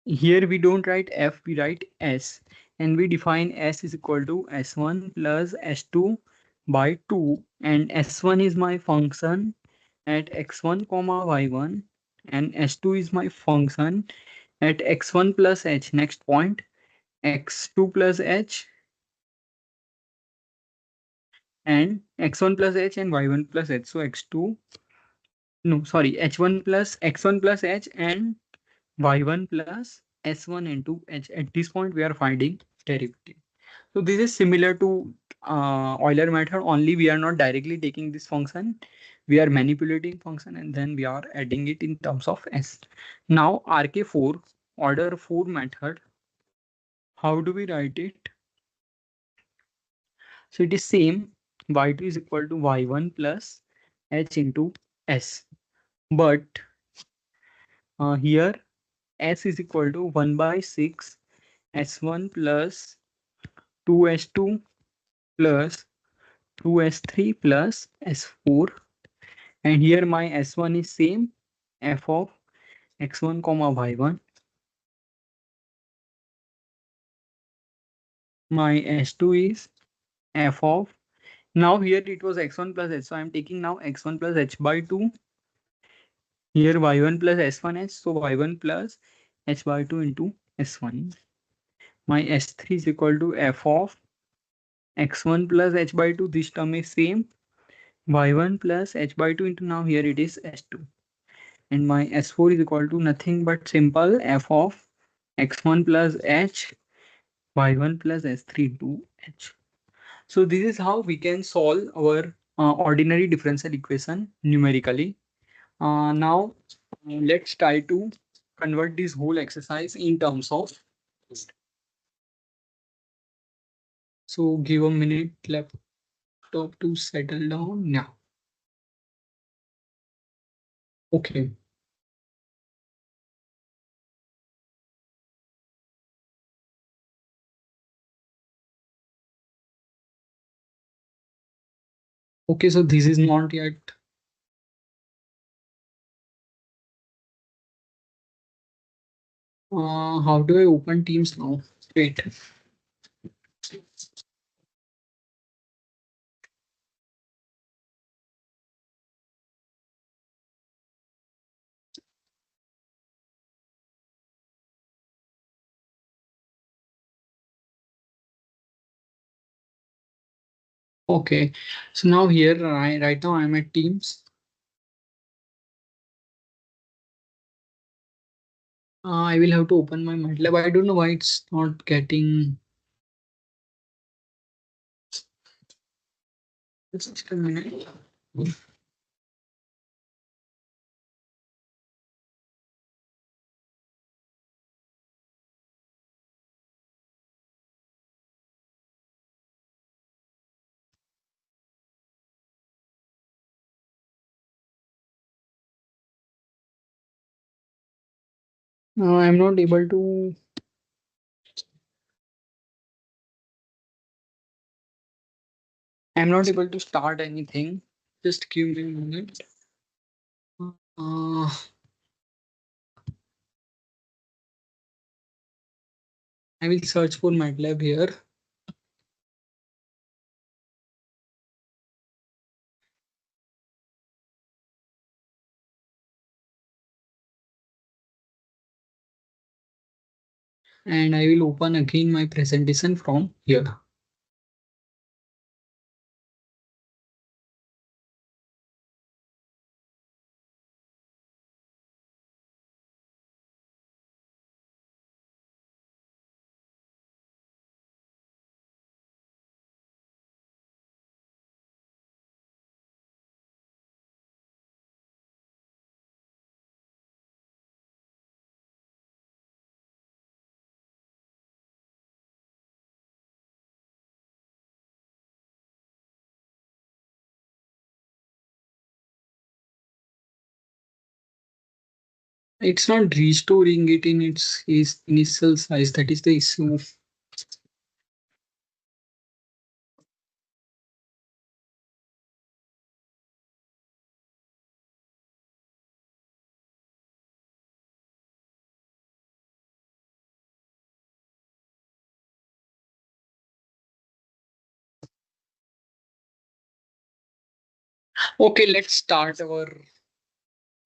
A: here we don't write f, we write s, and we define s is equal to s1 plus s2 by 2, and s1 is my function at x1 comma y1, and s2 is my function at x1 plus h, next point x2 plus h, and x1 plus h and y1 plus h. So x2, no, sorry, h1 plus x1 plus h and y1 plus s1 into h. At this point, we are finding derivative. So this is similar to Euler method, only we are not directly taking this function. We are manipulating function and then we are adding it in terms of s. Now RK4, order 4 method, how do we write it? So it is same, y2 is equal to y1 plus h into s. But here s is equal to 1 by 6 s1 plus 2s2 plus 2s3 plus s4, and here my s1 is same, f of x1 comma y1, my s2 is f of, now here it was x1 plus h, so I am taking now x1 plus h by 2, here y1 plus s1h, so y1 plus h by 2 into s1, my s3 is equal to f of x1 plus h by 2, this term is same, y1 plus h by 2 into, now here it is s2, and my s4 is equal to nothing but simple f of x1 plus h, y1 plus s3 into h. So this is how we can solve our ordinary differential equation numerically. Now let's try to convert this whole exercise in terms of. So give a minute laptop to settle down now. Okay. Okay, so this is not yet. How do I open Teams now? Wait. Okay. So now here, right now I'm at Teams. I will have to open my MATLAB. I don't know why it's not getting. Just a minute. I'm not able to. I'm not able to start anything. Just give me a minute. Uh, I will search for MATLAB here. And I will open again my presentation from here. It's not restoring it in its initial size. That is the issue. Okay, let's start our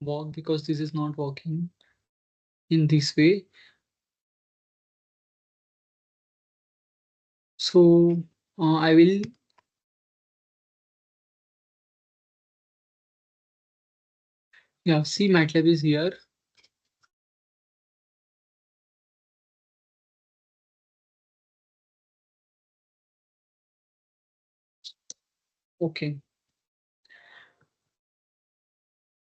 A: walk because this is not working in this way. So I will, yeah, see MATLAB is here. Okay.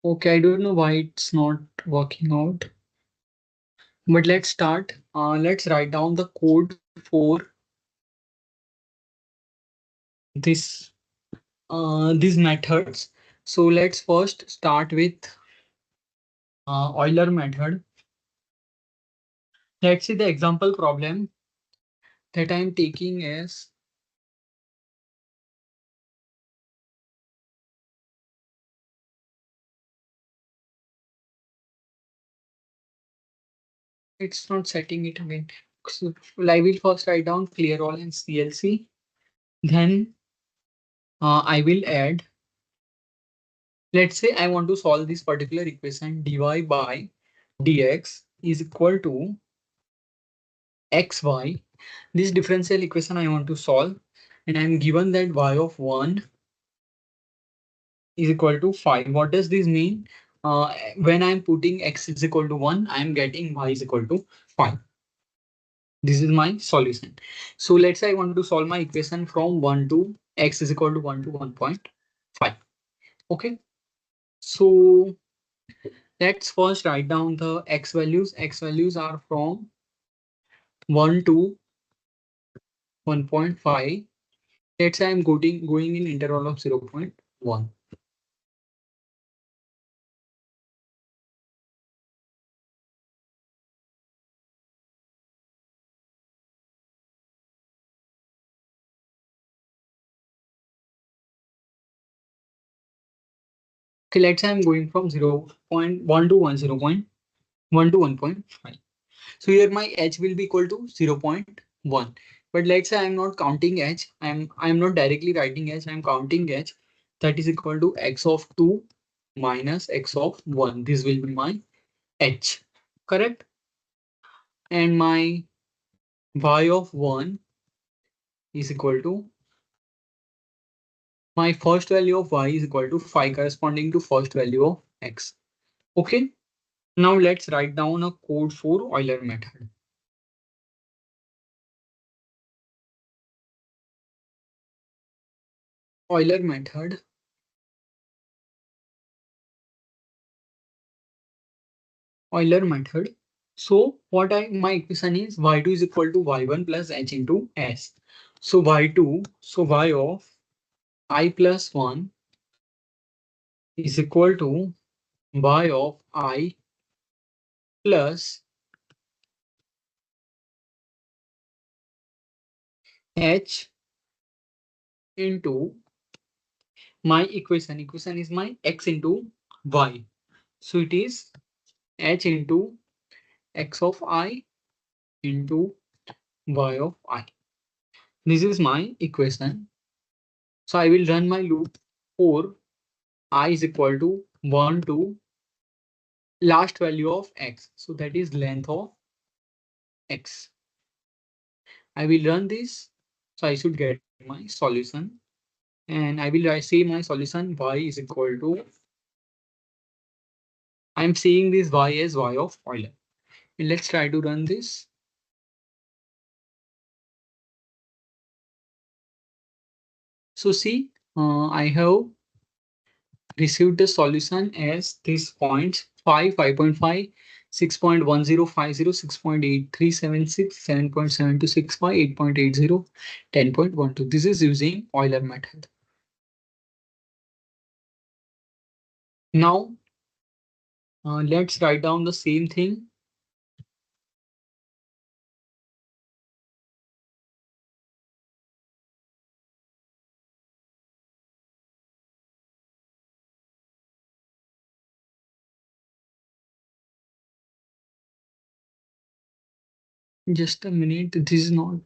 A: Okay, I don't know why it's not working out. But let's start. Let's write down the code for this these methods. So let's first start with Euler method. Let's see the example problem that I'm taking is it's not setting it again. So I will first write down clear all and CLC. Then I will add. Let's say I want to solve this particular equation dy by dx is equal to xy. This differential equation I want to solve, and I'm given that y of 1 is equal to 5. What does this mean? When I'm putting x is equal to 1, I'm getting y is equal to 5. This is my solution. So let's say I want to solve my equation from 1 to x is equal to 1 to 1.5. Okay. So let's first write down the x values. X values are from 1 to 1.5. Let's say I'm going in interval of 0.1. Okay, let's say I'm going from 0.1 to 1 to 1.5. So here my h will be equal to 0.1. But let's say I'm not counting h. I'm not directly writing h. I'm counting h. That is equal to x of 2 minus x of 1. This will be my h. Correct? And my y of 1 is equal to my first value of y is equal to 5 corresponding to first value of x. Okay. Now let's write down a code for Euler method. Euler method. Euler method. So what I my equation is y2 is equal to y1 plus h into s. So y2, so y of I plus 1 is equal to y of I plus h into my equation. Equation is my x into y. So it is h into x of I into y of I. This is my equation. So I will run my loop for I is equal to 1 to last value of x. So that is length of x. I will run this. So I should get my solution. And I will say my solution y is equal to, I'm seeing this y as y of Euler. Let's try to run this. So see, I have received the solution as this points 5, 5.5, 6.1050, 6.8376, 7.7265, 8.80, 10.12. This is using Euler method. Now Let's write down the same thing. Just a minute. This is not.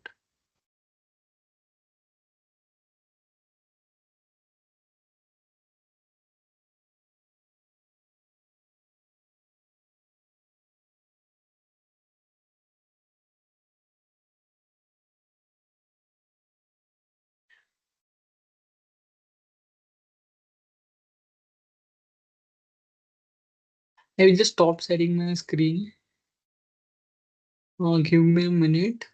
A: I will just stop sharing my screen. Give me a minute.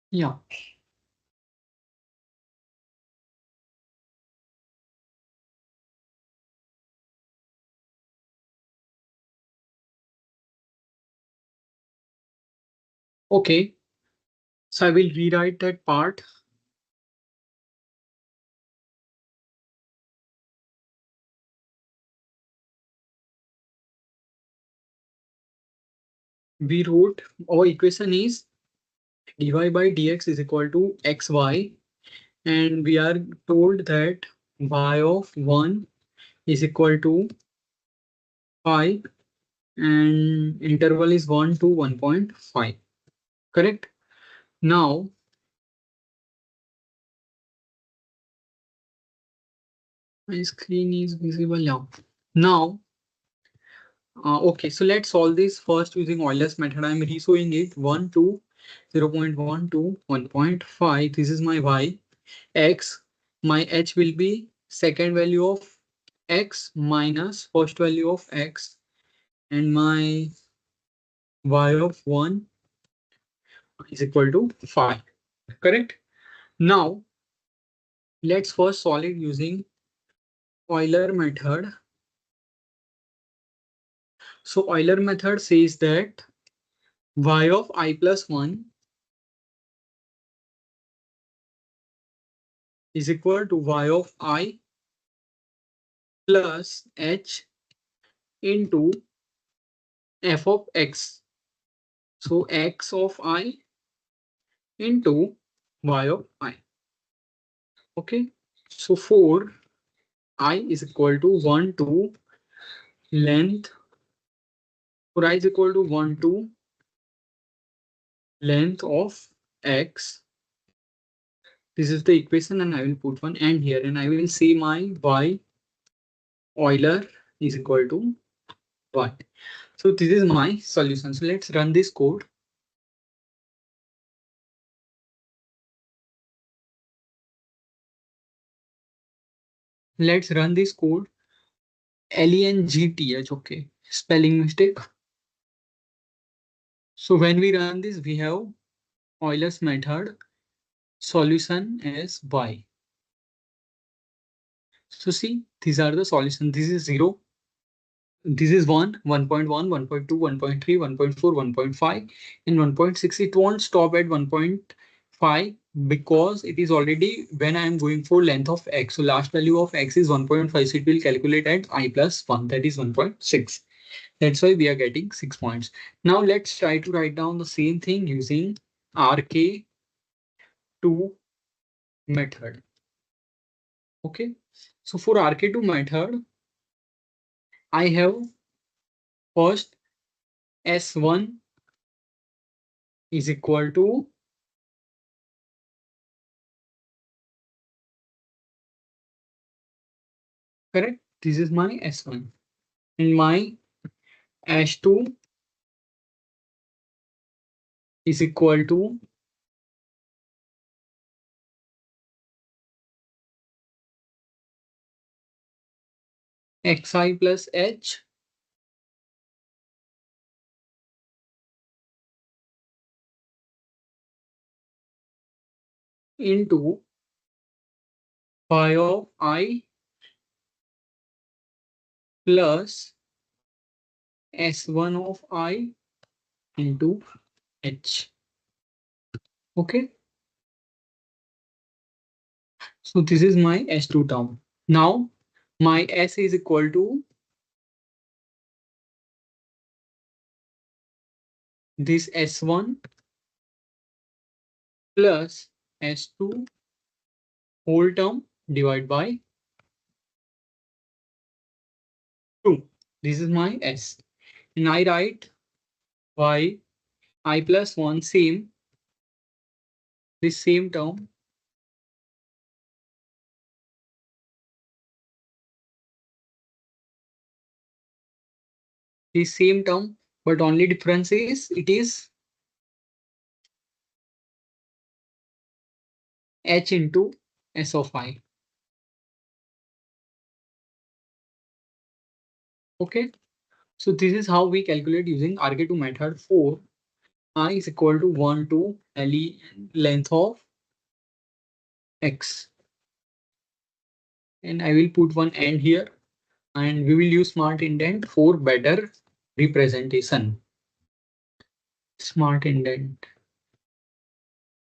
A: Yeah. Okay. So I will rewrite that part. We wrote our equation is dy by dx is equal to xy, and we are told that y of 1 is equal to 5 and interval is 1 to 1.5. Correct? Now, my screen is visible now. Now, okay, so let's solve this first using Euler's method. I'm re-showing it 1 to 0.1 to 1.5. This is my y. X, my h will be second value of x minus first value of x, and my y of 1 is equal to 5. Correct? Now, let's first solve it using Euler method. So Euler method says that y of I plus 1 is equal to y of I plus h into f of x. So x of I into y of I. Okay. So for I is equal to 1 to length, for I is equal to 1 to length of x. This is the equation, and I will put one and here, and I will say my y Euler is equal to y. So this is my solution. So let's run this code. Let's run this code. LENGTH. Okay, spelling mistake. So when we run this, we have Euler's method. Solution is y. So see, these are the solutions. This is 0. This is 1, 1.1, 1.2, 1.3, 1.4, 1.5, and 1.6. It won't stop at 1.5 because it is already when I am going for length of x. So last value of x is 1.5. So it will calculate at I plus 1, that is 1.6. That's why we are getting 6 points. Now let's try to write down the same thing using RK2 method. Okay. So for RK2 method, I have first S1 is equal to, correct? This is my S1. And my S2 is equal to Xi plus H into phi of I plus S1 of I into H. Okay. So this is my S2 term. Now my S is equal to this S1 plus S2 whole term divided by 2. This is my S. And I write y I plus 1 same, this same term, this same term, but only difference is it is H into S of I. Okay. So this is how we calculate using RK2 method for I is equal to 1 to LE length of X. And I will put one end here and we will use smart indent for better representation. Smart indent.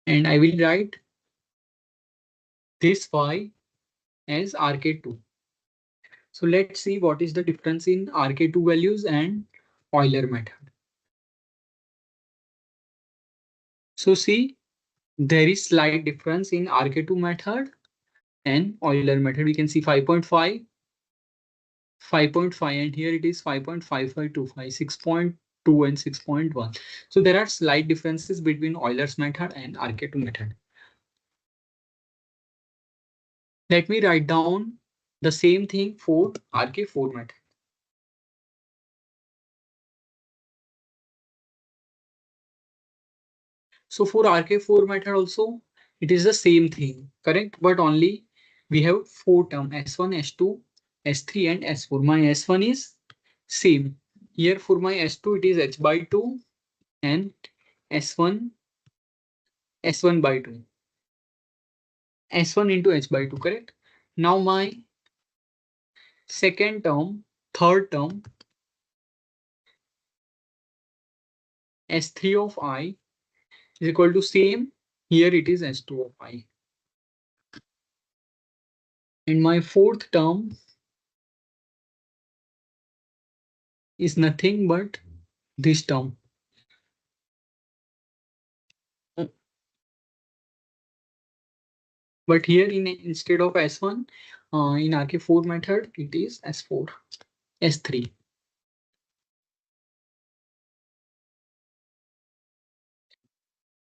A: And I will write this phi as RK2. So let's see what is the difference in RK2 values and Euler method. So see, there is slight difference in RK2 method and Euler method. We can see 5.5, 5.5, and here it is 5.5525, 6.2 and 6.1. So there are slight differences between Euler's method and RK2 method. Let me write down the same thing for RK4 method. So for RK4 method also, it is the same thing, correct? But only we have 4 terms, S1, S2, S3 and S4. My S1 is same. Here for my S2, it is H by 2 and S1, S1 by 2. S1 into H by 2, correct? Now my second term, third term, S3 of I is equal to same. Here it is S2 of I. And my fourth term is nothing but this term. But here instead of S1, in RK4 method, it is S4, S3.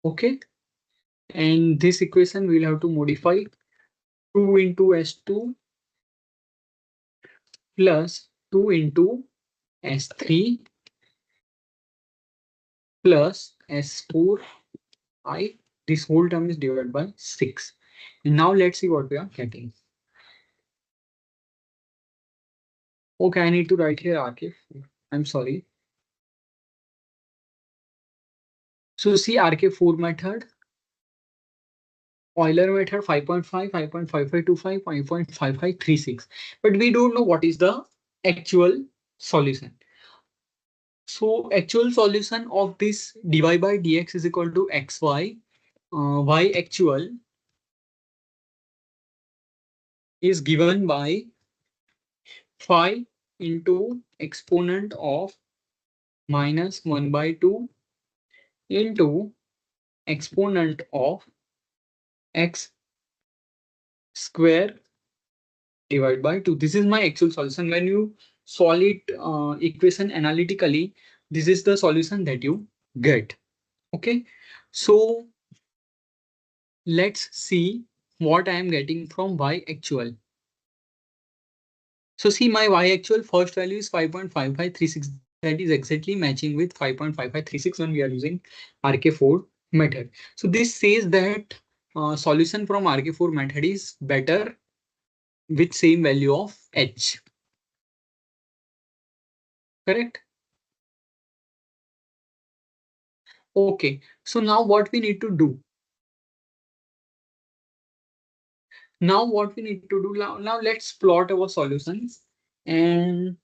A: Okay. And this equation we'll have to modify 2 into S2 plus 2 into S3 plus S4 I. This whole term is divided by 6. And now let's see what we are getting. Okay, I need to write here RK4. I'm sorry. So see RK4 method, Euler method 5.5, 5.5525, 5.5536. But we don't know what is the actual solution. So actual solution of this dy by dx is equal to xy. Y actual is given by phi into exponent of minus 1 by 2 into exponent of x square divided by 2. This is my actual solution. When you solve it equation analytically, this is the solution that you get. Okay. So let's see what I am getting from y actual. So see my y actual first value is 5.5536. That is exactly matching with 5.5536 when we are using RK4 method. So this says that solution from RK4 method is better with same value of h. Correct? Okay. So now what we need to do? Now what we need to do now let's plot our solutions and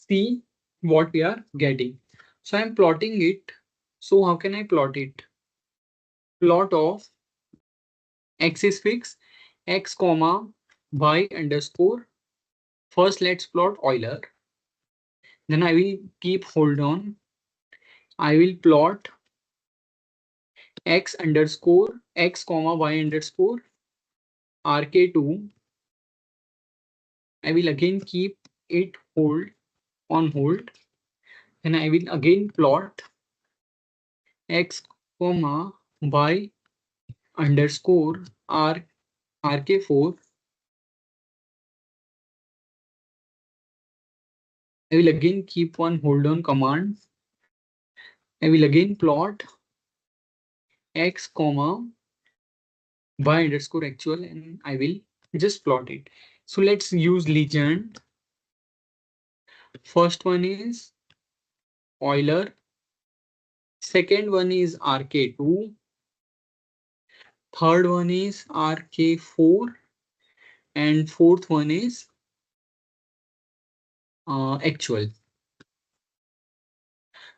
A: see what we are getting. So I'm plotting it. So how can I plot it? Plot of x is fixed, x comma y underscore. First let's plot Euler. Then I will keep hold on. I will plot x underscore x comma y underscore rk2. I will again keep it hold on hold. Then I will again plot x comma y underscore rk4. I will again keep one hold on command. I will again plot x comma y underscore actual and I will just plot it. So let's use legend. First one is Euler. Second one is RK2. Third one is RK4. And fourth one is actual.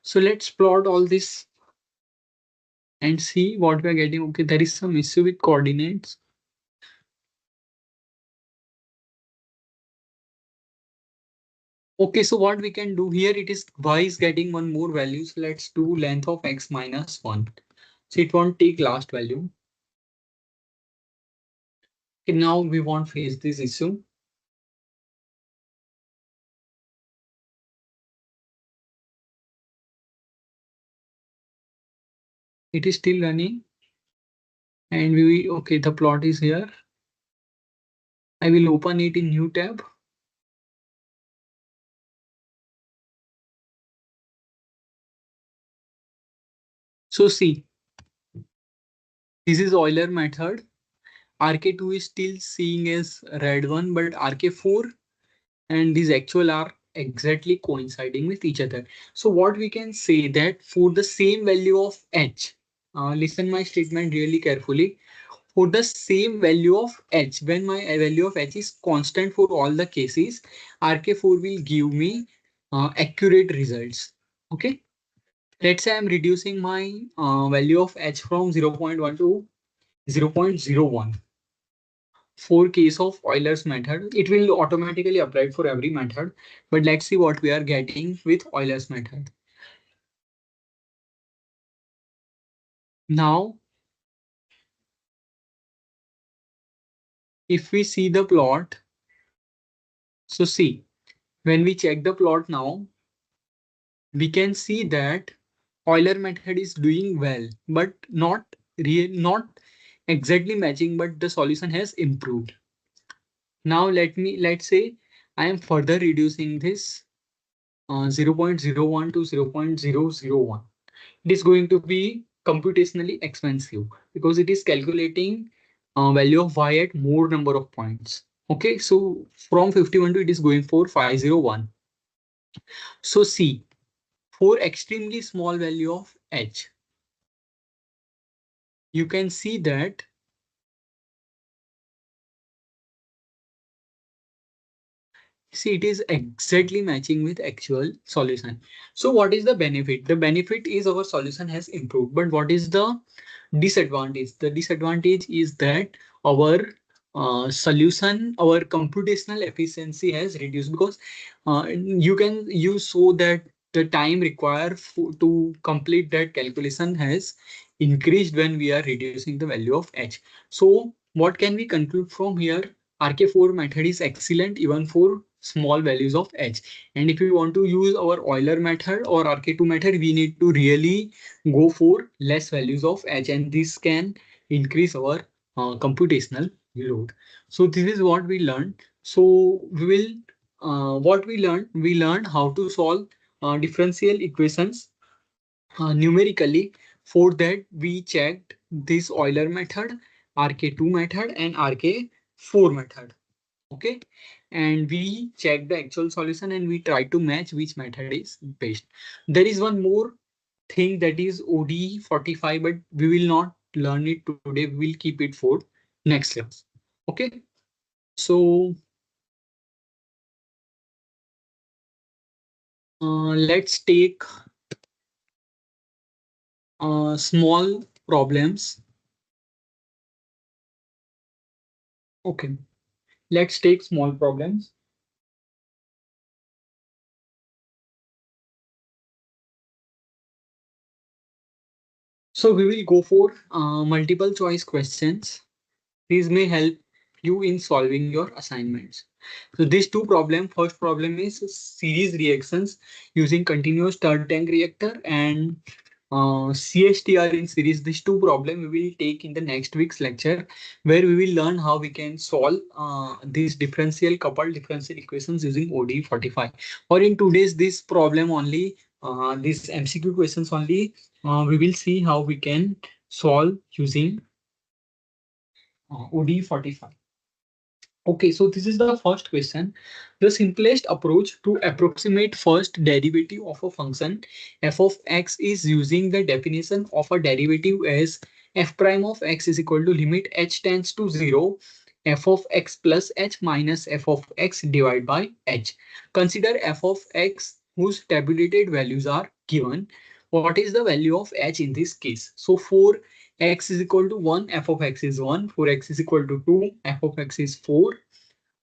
A: So let's plot all this and see what we are getting. Okay, there is some issue with coordinates. Okay, so what we can do here, it is y is getting one more value. So let's do length of x minus 1. So it won't take last value. Okay, now we won't face this issue. It is still running. And okay, the plot is here. I will open it in new tab. So see, this is Euler method. RK2 is still seeing as red one, but RK4 and these actual are exactly coinciding with each other. So what we can say that for the same value of h, listen my statement really carefully. For the same value of h, when my value of h is constant for all the cases, RK4 will give me accurate results. Okay. Let's say I'm reducing my value of h from 0.1 to 0.01. For case of Euler's method, it will automatically apply for every method. But let's see what we are getting with Euler's method. Now, if we see the plot, so see, when we check the plot now, we can see that Euler method is doing well, but not exactly matching, but the solution has improved. Now let's say I am further reducing this 0.01 to 0.001. It is going to be computationally expensive because it is calculating value of y at more number of points. Okay, so from 51 to it is going for 501. So see, for extremely small value of h, you can see that see it is exactly matching with actual solution. So what is the benefit? The benefit is our solution has improved, but what is the disadvantage? The disadvantage is that our solution, our computational efficiency has reduced because you can use so that the time required to complete that calculation has increased when we are reducing the value of h. So what can we conclude from here? RK4 method is excellent even for small values of h. And if we want to use our Euler method or RK2 method, we need to really go for less values of h, and this can increase our computational load. So this is what we learned. So we will what we learned. We learned how to solve differential equations numerically. For that, we checked this Euler method, RK2 method, and RK4 method. Okay, and we checked the actual solution and we try to match which method is best. There is one more thing, that is OD45, but we will not learn it today. We will keep it for next class. Okay. So let's take small problems. Okay, let's take small problems. So we will go for multiple choice questions. These may help you in solving your assignments. So these two problem, first problem is series reactions using continuous third tank reactor and CSTR in series. These two problem we will take in the next week's lecture, where we will learn how we can solve these differential coupled differential equations using OD45. Or in today's this problem only, these MCQ questions only, we will see how we can solve using OD45. Okay, so this is the first question. The simplest approach to approximate first derivative of a function f of x is using the definition of a derivative as f prime of x is equal to limit h tends to 0 f of x plus h minus f of x divided by h. Consider f of x whose tabulated values are given. What is the value of h in this case? So for x is equal to 1, f of x is 1. For x is equal to 2, f of x is 4.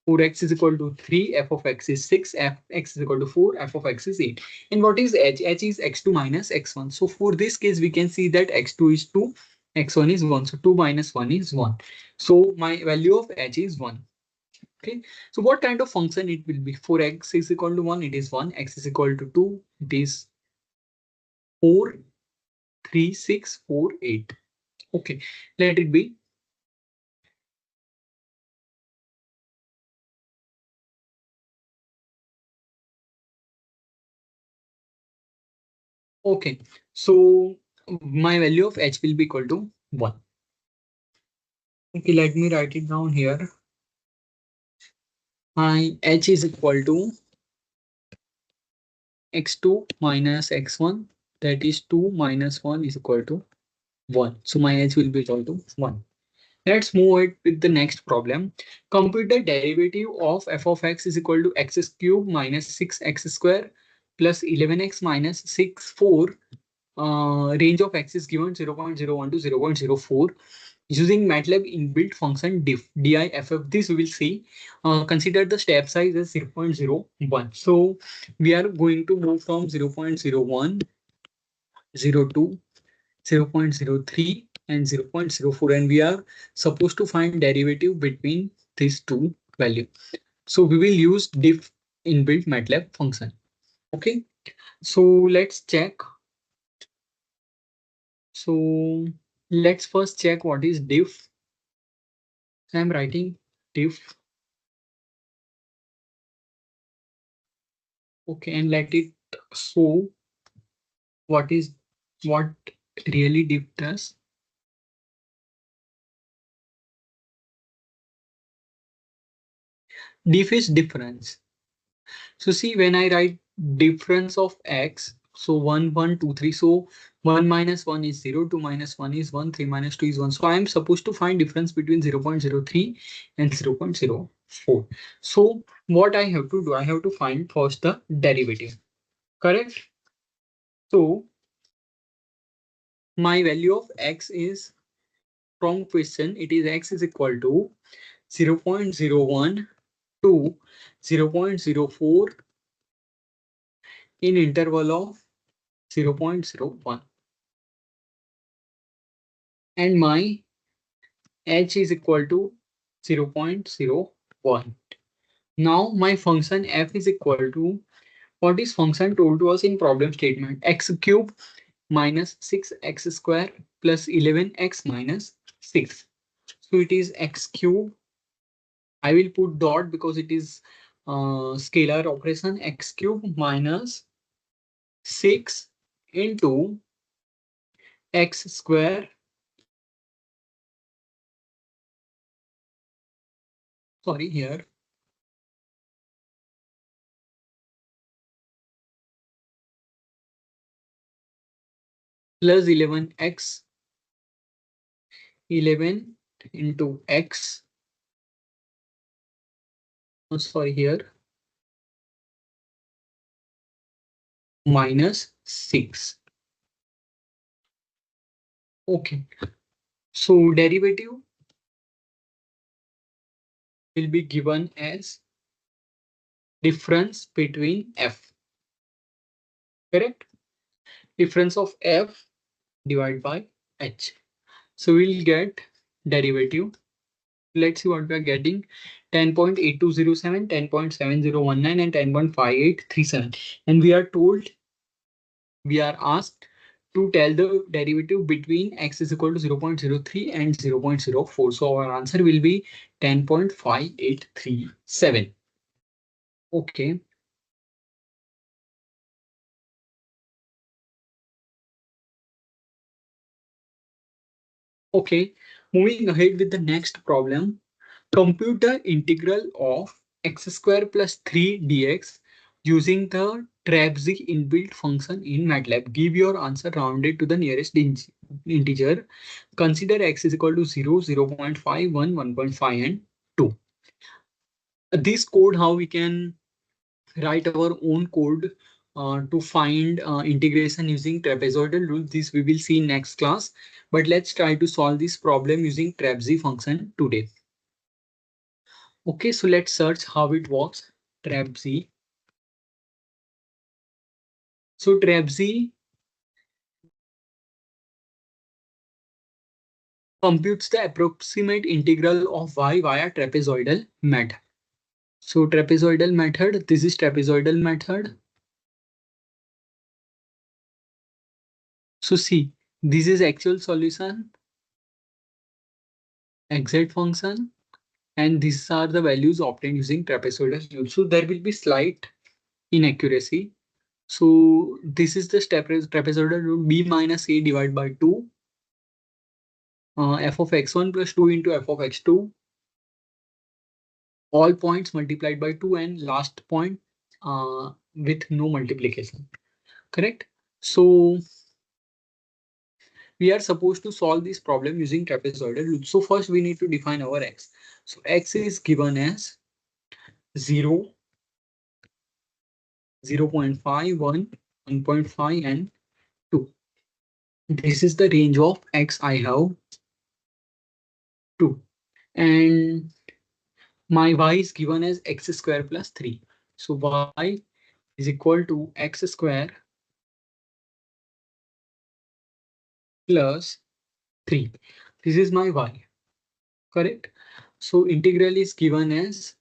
A: For x is equal to 3, f of x is 6, f x is equal to 4, f of x is 8. And what is h? H is x2 minus x1. So for this case, we can see that x2 is 2, x1 is 1. So 2 minus 1 is 1. So my value of h is 1. Okay. So what kind of function it will be? For x is equal to 1, it is 1. X is equal to 2, it is 4, 3, 6, 4, 8. Okay. Let it be. Okay. So my value of h will be equal to 1. Okay, let me write it down here. My h is equal to x2 minus x1. That is 2 minus 1 is equal to 1. So my h will be equal to 1. Let's move it with the next problem. Compute the derivative of f of x is equal to x cube minus 6x square plus 11x minus 6 4. Range of x is given 0.01 to 0.04. Using MATLAB inbuilt function diff. This we will see. Consider the step size as 0.01. So we are going to move from 0.01, 0.02, 0.03, and 0.04, and we are supposed to find derivative between these two values. So we will use diff inbuilt MATLAB function. Okay. So let's check. So let's first check what is diff. I'm writing diff. Okay, and let it show what is what really diff does. Diff is difference. So see, when I write difference of x, so 1, 1, 2, 3. So 1 minus 1 is 0, 2 minus 1 is 1, 3 minus 2 is 1. So I am supposed to find difference between 0.03 and 0.04. So what I have to do, I have to find first the derivative. Correct? So my value of x is, from question, it is x is equal to 0.01 to 0.04 in interval of 0.01, and my h is equal to 0.01. Now my function f is equal to, what is function told to us in problem statement? X cube minus 6x square plus 11x minus 6. So it is x cube. I will put dot because it is scalar operation. X cube minus 6 into x square, sorry here, plus 11x, 11 into x, oh, sorry here, minus 6. Okay, so derivative will be given as difference between f, correct? Difference of f divided by h. So we'll get derivative. Let's see what we are getting. 10.8207, 10.7019, and 10.5837. And we are told, we are asked to tell the derivative between x is equal to 0.03 and 0.04. So our answer will be 10.5837. Okay. Okay. Moving ahead with the next problem. Compute the integral of x square plus 3 dx using the trapezy inbuilt function in MATLAB. Give your answer rounded to the nearest integer. Consider x is equal to 0, 0.5, 1, 1.5, and 2. This code, how we can write our own code to find integration using trapezoidal rule. This we will see in next class. But let's try to solve this problem using trapezy function today. Okay, so let's search how it works. Trapezy. So trapezy computes the approximate integral of y via trapezoidal method. So trapezoidal method, this is trapezoidal method. So see, this is actual solution, exact function, and these are the values obtained using trapezoidal rule. So there will be slight inaccuracy. So this is the trapezoidal rule: b minus a divided by 2, f of x1 plus 2 into f of x2, all points multiplied by 2, and last point with no multiplication, correct? So we are supposed to solve this problem using trapezoidal rule. So first we need to define our x. So x is given as 0, 0.5, 1, 1.5, and 2. This is the range of x I have 2. And my y is given as x square plus 3. So y is equal to x square plus 3. This is my y, correct? So integral is given as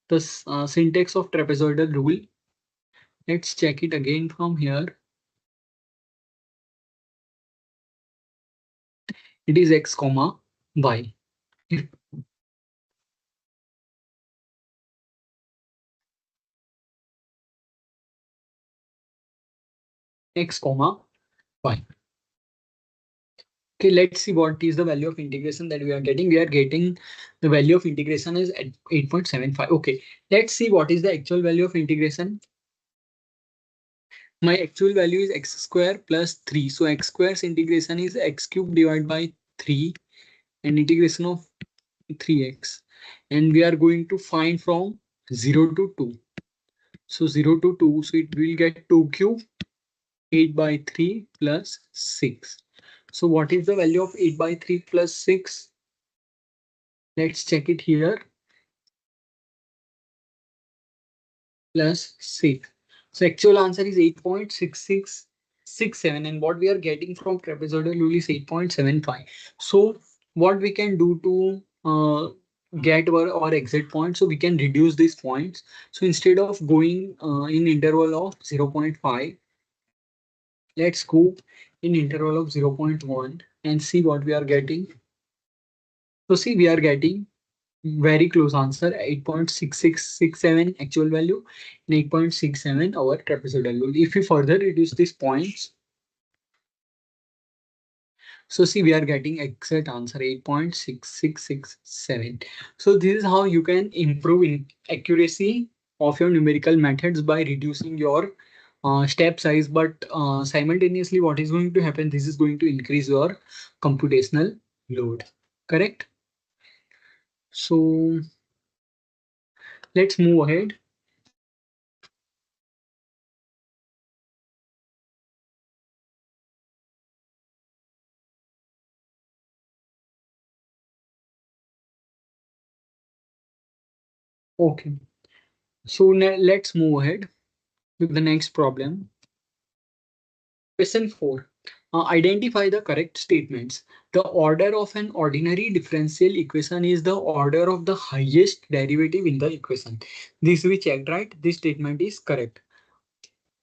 A: the syntax of trapezoidal rule. Let's check it again from here. It is x comma y. If x comma y. Okay, let's see what is the value of integration that we are getting. We are getting the value of integration is at 8.75. Okay, let's see what is the actual value of integration. My actual value is x square plus 3. So x square's integration is x cube divided by 3 and integration of 3x. And we are going to find from 0 to 2. So 0 to 2. So it will get 2 cube 8 by 3 plus 6. So what is the value of 8 by 3 plus 6? Let's check it here. plus 6. So actual answer is 8.6667, and what we are getting from trapezoidal rule is 8.75. So what we can do to get our exit point, so we can reduce these points. So instead of going in interval of 0.5, let's go in interval of 0.1 and see what we are getting. So see, we are getting very close answer, 8.6667 actual value and 8.67 our trapezoidal value. If we further reduce these points, so see, we are getting exact answer 8.6667. So this is how you can improve in accuracy of your numerical methods by reducing your step size. But simultaneously, what is going to happen? This is going to increase your computational load. Correct? So let's move ahead. Okay. So let's move ahead with the next problem. Question 4. Identify the correct statements. The order of an ordinary differential equation is the order of the highest derivative in the equation. This we checked, right? This statement is correct.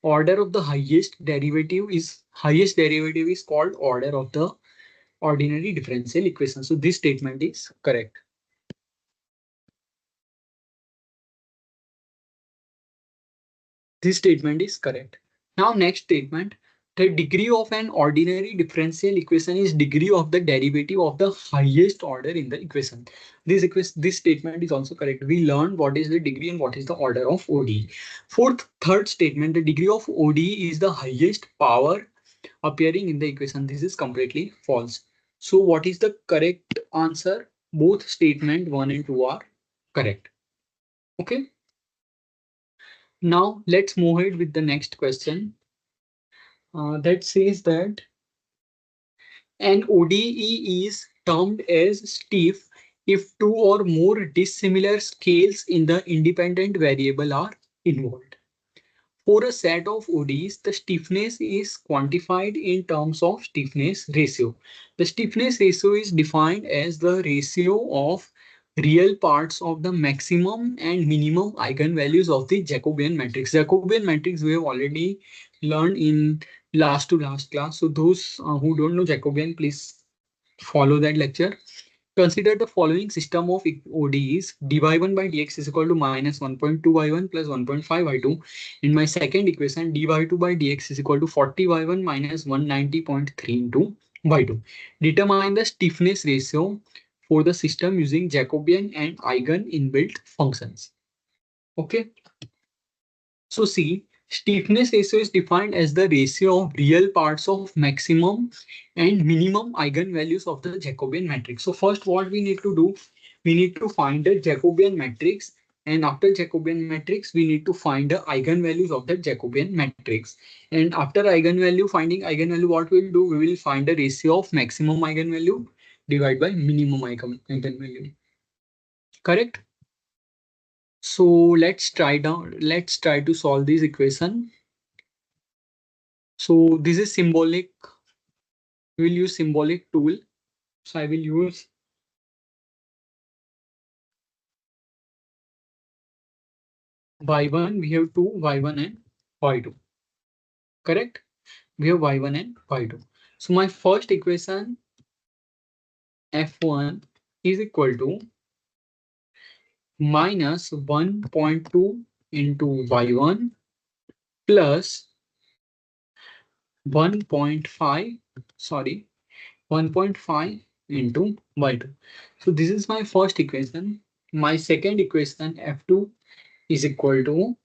A: Order of the highest derivative is called order of the ordinary differential equation. So this statement is correct. This statement is correct. Now next statement, the degree of an ordinary differential equation is degree of the derivative of the highest order in the equation. This statement is also correct. We learned what is the degree and what is the order of ODE. Third statement, the degree of ODE is the highest power appearing in the equation. This is completely false. So what is the correct answer? Both statement 1 and 2 are correct. Okay. Now let's move ahead with the next question. That says that an ODE is termed as stiff if two or more dissimilar scales in the independent variable are involved. For a set of ODs, the stiffness is quantified in terms of stiffness ratio. The stiffness ratio is defined as the ratio of real parts of the maximum and minimum eigenvalues of the Jacobian matrix. Jacobian matrix we have already learned in last to last class. So those who don't know Jacobian, please follow that lecture. Consider the following system of ODEs. dy by1 by dx is equal to minus 1.2 y1 plus 1.5 y2. In my second equation, dy by2 by dx is equal to 40 y1 minus 190.3 into y2. Determine the stiffness ratio for the system using Jacobian and eigen inbuilt functions. Okay. So see, stiffness ratio is defined as the ratio of real parts of maximum and minimum eigenvalues of the Jacobian matrix. So first what we need to do, we need to find the Jacobian matrix, and after Jacobian matrix, we need to find the eigenvalues of the Jacobian matrix. And after finding eigenvalue, what we'll do, we will find the ratio of maximum eigenvalue divided by minimum eigenvalue. Correct? So let's try to solve this equation. So this is symbolic. We will use symbolic tool. So I will use y1. We have two y1 and y2. Correct? We have y1 and y2. So my first equation f1 is equal to minus 1.2 into y1 plus 1.5. Sorry, 1.5 into y2. So this is my first equation. My second equation f2 is equal to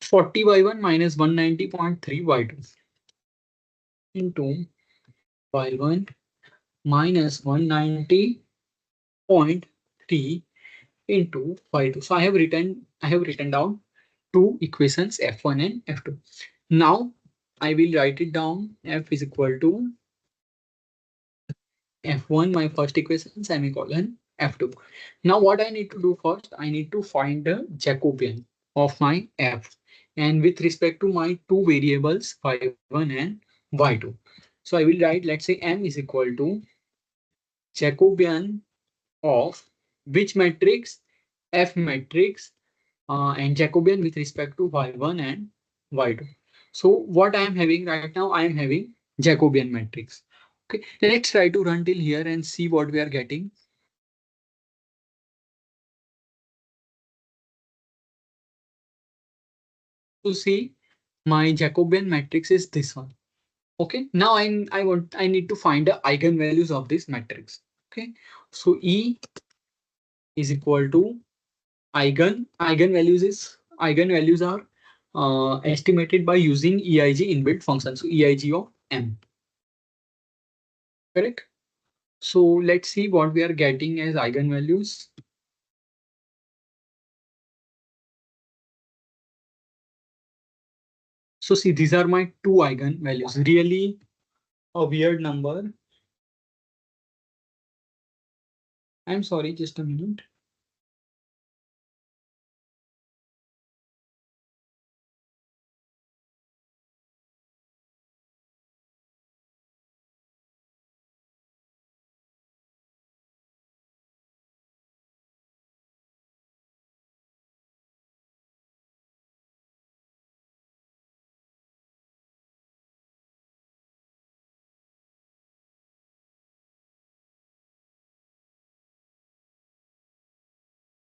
A: 40 y1 minus 190.3 y2 into y1 minus 190.3 into y2. So I have written down two equations f1 and f2. Now I will write it down. F is equal to f1, my first equation, semicolon, F2. Now what I need to do first, I need to find the Jacobian of my F. And with respect to my two variables, y1 and y2. So I will write, let's say M is equal to Jacobian of which matrix? F matrix, and Jacobian with respect to y1 and y2. So what I am having right now, I am having Jacobian matrix. Okay, let's try to run till here and see what we are getting. To see my Jacobian matrix is this one. Okay, now I need to find the eigenvalues of this matrix. Okay, so E is equal to eigenvalues are estimated by using EIG inbuilt function. So EIG of M, correct? So let's see what we are getting as eigenvalues. So see, these are my two eigenvalues. Really a weird number. I'm sorry, just a minute.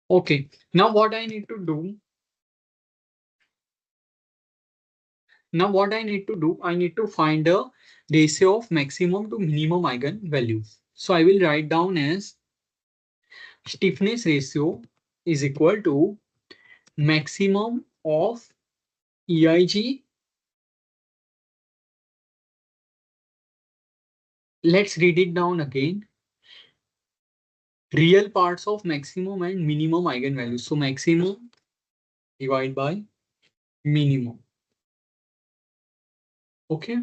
A: Okay, now what I need to do, I need to find a ratio of maximum to minimum eigenvalue. So I will write down as stiffness ratio is equal to maximum of EIG. Let's read it down again. Real parts of maximum and minimum eigenvalues. So maximum divided by minimum. Okay.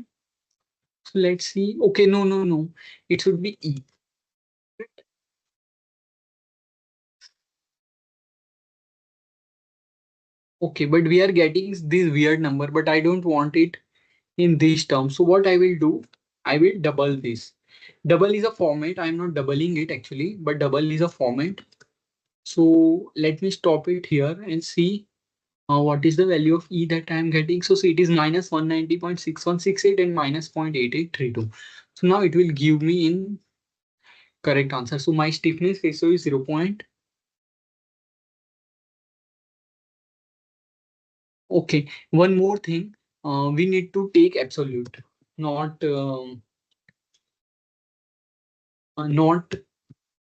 A: So let's see. Okay, no. It should be E. Okay, but we are getting this weird number, but I don't want it in these terms. So what I will do, I will double this. Double is a format. I'm not doubling it actually, but double is a format. So let me stop it here and see what is the value of E that I'm getting. So see, it is minus 190.6168 and minus 0.8832. So now it will give me in correct answer. So my stiffness ratio is 0. Okay, one more thing. We need to take absolute, not not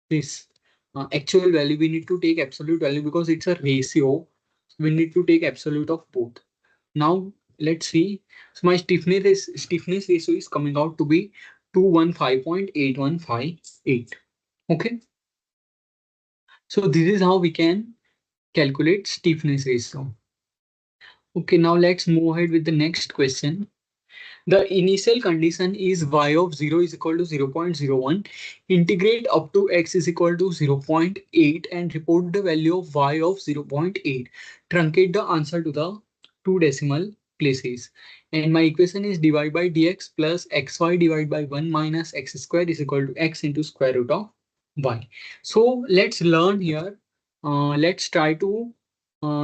A: this actual value. We need to take absolute value because it's a ratio. We need to take absolute of both. Now let's see. So my stiffness ratio is coming out to be 215.8158. Okay. So this is how we can calculate stiffness ratio. Okay, now let's move ahead with the next question. The initial condition is y of 0 is equal to 0.01. Integrate up to x is equal to 0.8 and report the value of y of 0.8. Truncate the answer to the two decimal places. And my equation is dy by dx plus xy divided by 1 minus x square is equal to x into square root of y. So let's learn here. Let's try to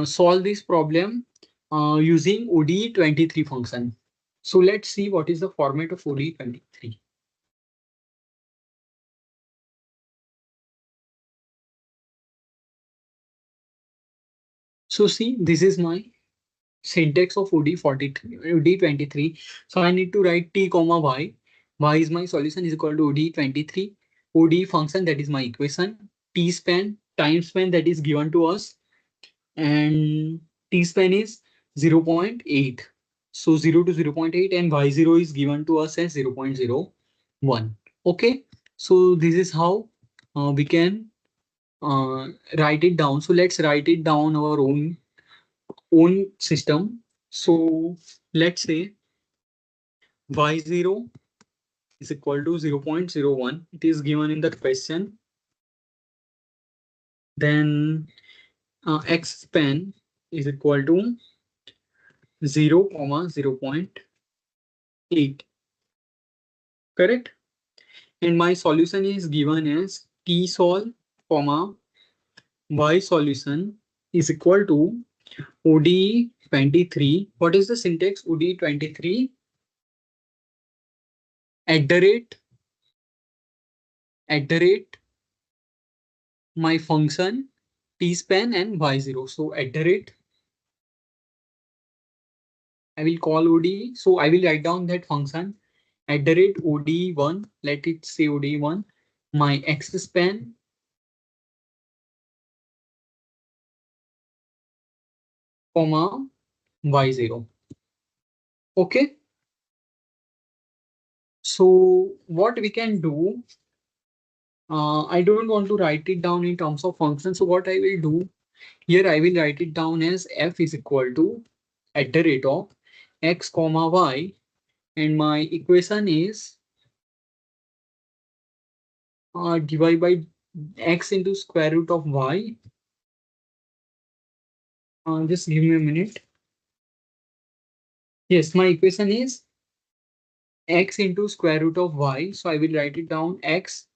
A: solve this problem using ODE23 function. So let's see what is the format of ODE23. So see, this is my syntax of ODE43, ODE23. So I need to write t comma y. Y is my solution is equal to ODE23. ODE function, that is my equation. T span, time span, that is given to us. And T span is 0.8. So 0 to 0.8 and y0 is given to us as 0.01. Okay. So this is how we can uh, write it down. So let's write it down our own system. So let's say y0 is equal to 0.01. It is given in the question. then x span is equal to 0, 0.8. Correct? And my solution is given as t sol, comma y solution is equal to ODE 23. What is the syntax? ODE 23 at the rate at the rate my function t span and y0. So at the rate I will call ODE. So I will write down that function at the rate ODE1. Let it say ODE1. My x span comma y0. Okay. So what we can do, I don't want to write it down in terms of function. So what I will do here, I will write it down as f is equal to at the rate of x comma y, and my equation is divided by x into square root of y. Just give me a minute. Yes, my equation is x into square root of y. So I will write it down x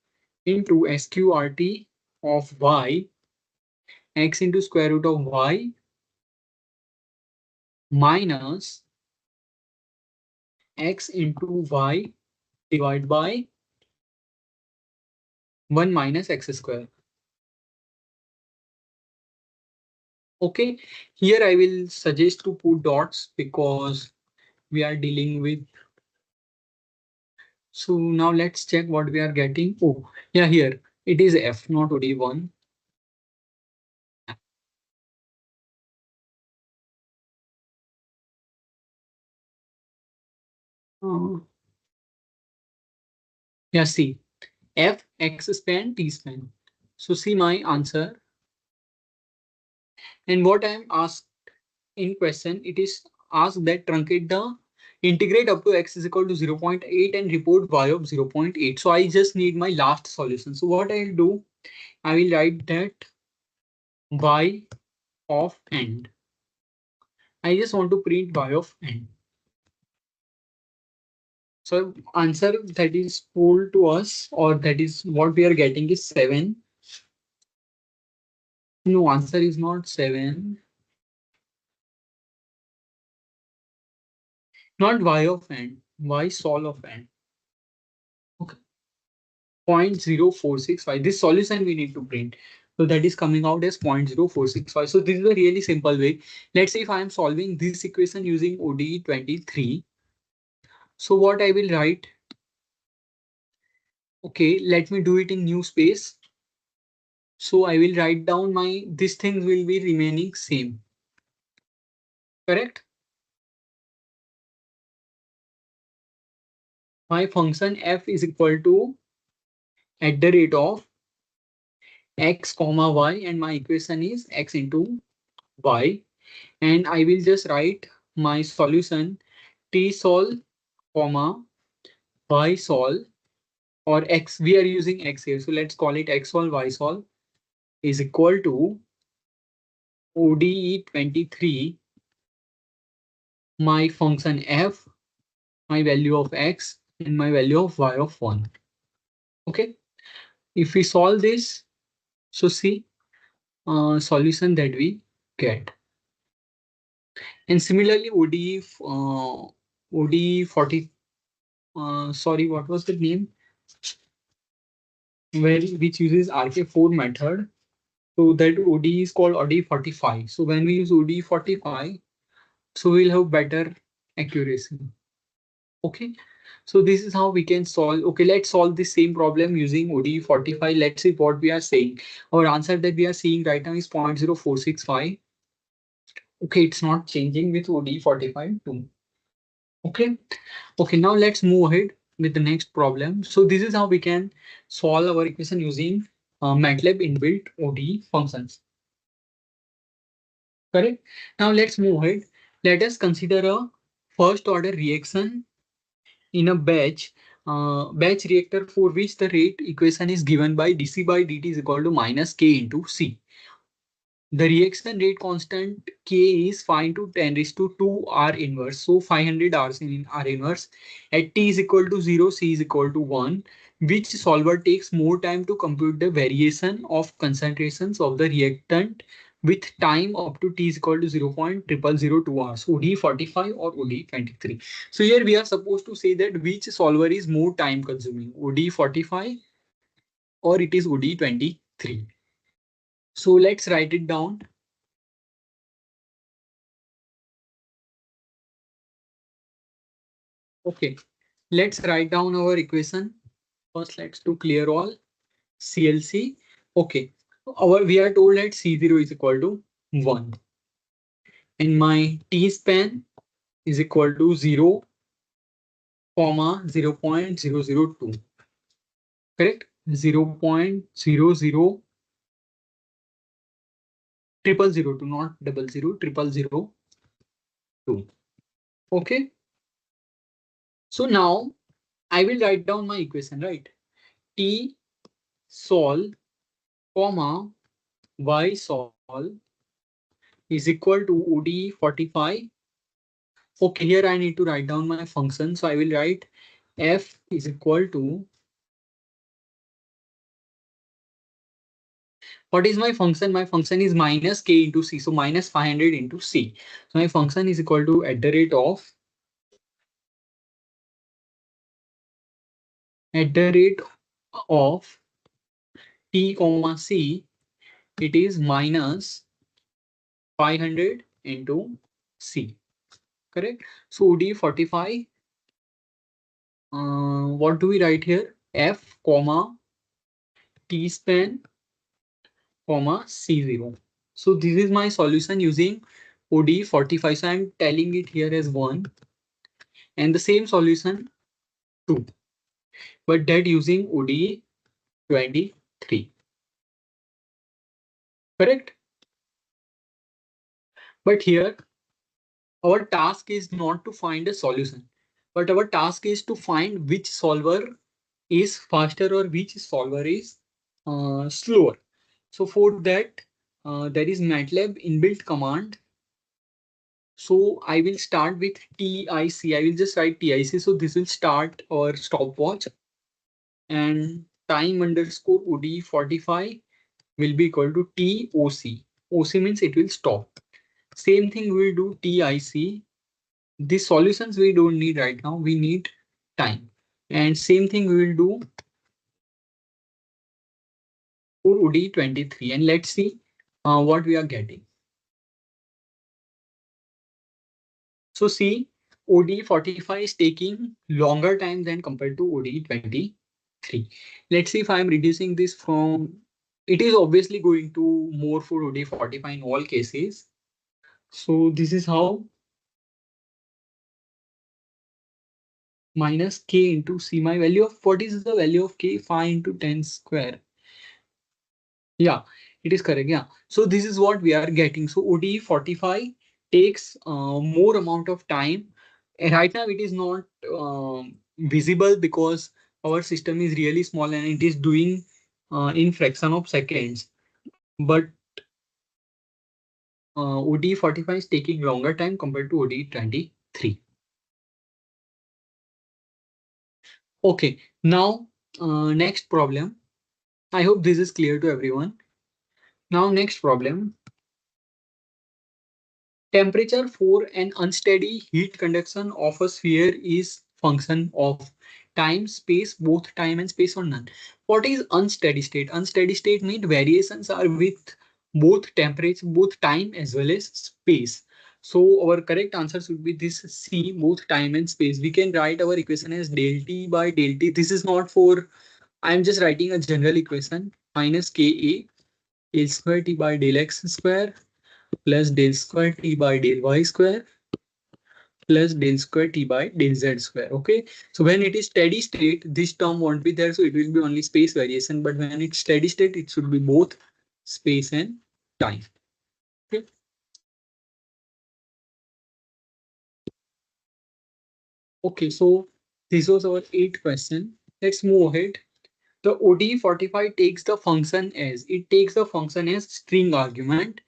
A: into sqrt of y, x into square root of y minus x into y divided by 1 minus x square. Okay, here I will suggest to put dots because we are dealing with. So now let's check what we are getting. Oh, yeah, here it is f, not OD1. Uh, yeah, see, f, x span, t span. So see my answer. And what I am asked in question, it is asked that truncate the integrate up to x is equal to 0.8 and report y of 0.8. So I just need my last solution. So what I'll do, I will write that y of n. I just want to print y of n. So answer that is told to us, or that is what we are getting, is 7. No, answer is not 7. Not y of n, y sol of n. Okay. 0.0465. This solution we need to print. So that is coming out as 0.0465. So this is a really simple way. Let's say if I am solving this equation using ODE 23. So what I will write, okay, let me do it in new space. So I will write down my, these things will be remaining same. Correct? My function f is equal to at the rate of x comma y, and my equation is x into y, and I will just write my solution t sol comma y sol, or x, we are using x here, so let's call it x sol y sol, is equal to ODE 23, my function f, my value of x, and my value of y of 1. Okay, if we solve this, so see solution that we get. And similarly, OD 40, sorry, what was the name? Where which uses RK4 method. So that OD is called OD 45. So when we use OD 45, so we'll have better accuracy. Okay. So this is how we can solve. Okay, let's solve the same problem using OD 45. Let's see what we are saying. Our answer that we are seeing right now is 0.0465. Okay, it's not changing with OD 45 too. Okay. Okay, now let's move ahead with the next problem. So this is how we can solve our equation using MATLAB inbuilt ODE functions. Correct. Now let's move ahead. Let us consider a first order reaction in a batch reactor, for which the rate equation is given by dc by dt is equal to minus k into c. The reaction rate constant K is 5 to 10 raised to 2 R inverse. So 500 R's in R inverse. At T is equal to 0, C is equal to 1. Which solver takes more time to compute the variation of concentrations of the reactant with time up to T is equal to 0.0002 hours, OD45 or OD23. So here we are supposed to say that which solver is more time consuming, OD45 or it is OD23. So let's write it down. Okay, let's write down our equation. First, let's do clear all CLC. Okay, our we are told that C0 is equal to 1 and my T span is equal to 0, comma 0.002. Correct? 0.00 triple zero two, not double zero, triple zero two. Okay, so now I will write down my equation, right? T sol, comma y sol is equal to OD45. Okay, here I need to write down my function. So I will write f is equal to, what is my function? My function is minus k into c. So minus 500 into c. So my function is equal to at the rate of t comma c, it is minus 500 into c. Correct? So OD45, what do we write here? F comma t span comma C0. So this is my solution using OD45. So I'm telling it here as 1 and the same solution 2, but that using OD23. Correct? But here our task is not to find a solution, but our task is to find which solver is faster or which solver is slower. So for that, there is MATLAB inbuilt command. So I will start with TIC. I will just write TIC. So this will start our stopwatch and time underscore OD45 will be equal to TOC. OC means it will stop. Same thing we'll do TIC. These solutions we don't need right now. We need time. And same thing we will do for OD23. And let's see what we are getting. So see, OD45 is taking longer time than compared to OD23. Let's see if I'm reducing this from, it is obviously going to more for OD45 in all cases. So this is how minus K into C, my value of, what is the value of K? 5 into 10 square. Yeah, it is correct. Yeah. So this is what we are getting. So OD45 takes more amount of time. And right now it is not visible because our system is really small and it is doing in fraction of seconds. But OD45 is taking longer time compared to OD23. Okay, now next problem. I hope this is clear to everyone. Now next problem. Temperature for an unsteady heat conduction of a sphere is function of time, space, both time and space or none. What is unsteady state? Unsteady state means variations are with both temperature, both time as well as space. So our correct answer should be this C, both time and space. We can write our equation as del T by del T. This is not for, I'm just writing a general equation, minus Ka L square T by del X square plus del square T by del Y square plus del square T by del Z square. Okay. So when it is steady state, this term won't be there. So it will be only space variation. But when it's steady state, it should be both space and time. Okay. Okay. So this was our 8th question. Let's move ahead. The OD45 takes the function as, it takes the function as string argument.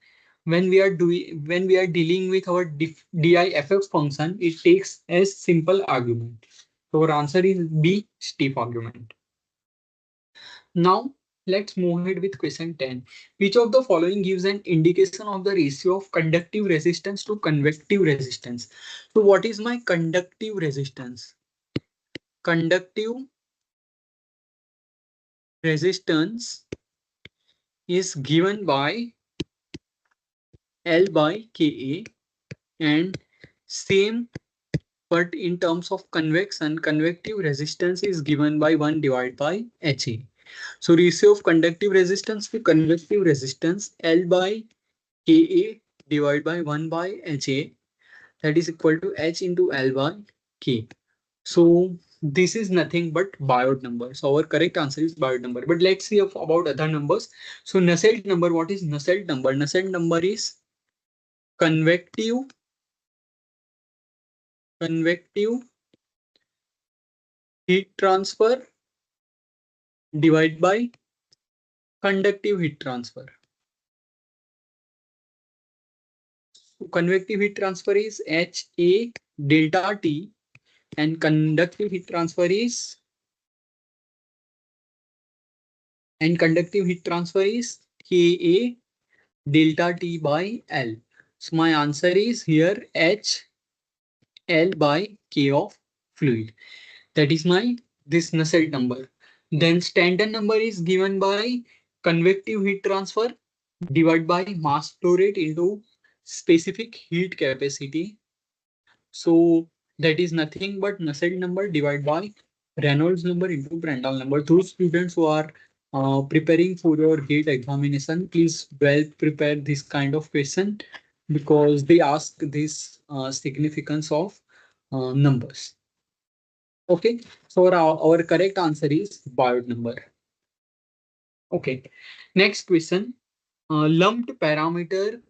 A: when we are dealing with our DIFF function, it takes as simple argument. So our answer is B, stiff argument. Now let's move ahead with question 10. Which of the following gives an indication of the ratio of conductive resistance to convective resistance? So what is my conductive resistance? Conductive resistance is given by L by Ka, and same, but in terms of convection, convective resistance is given by 1 divided by Ha. So ratio of conductive resistance to convective resistance, L by Ka divided by 1 by Ha, that is equal to H into L by K. So this is nothing but Biot number. So our correct answer is Biot number. But let's see about other numbers. So Nusselt number, what is Nusselt number? Nusselt number is convective convective heat transfer divided by conductive heat transfer. So convective heat transfer is HA delta T, and conductive heat transfer is Ka delta T by L. So my answer is here H L by K of fluid. That is my this Nusselt number. Then Stanton number is given by convective heat transfer divided by mass flow rate into specific heat capacity. So that is nothing but Nusselt number divided by Reynolds number into Prandtl number. Those students who are preparing for your GATE examination, please well prepare this kind of question because they ask this significance of numbers. Okay, so our correct answer is Biot number. Okay, next question. Lumped parameter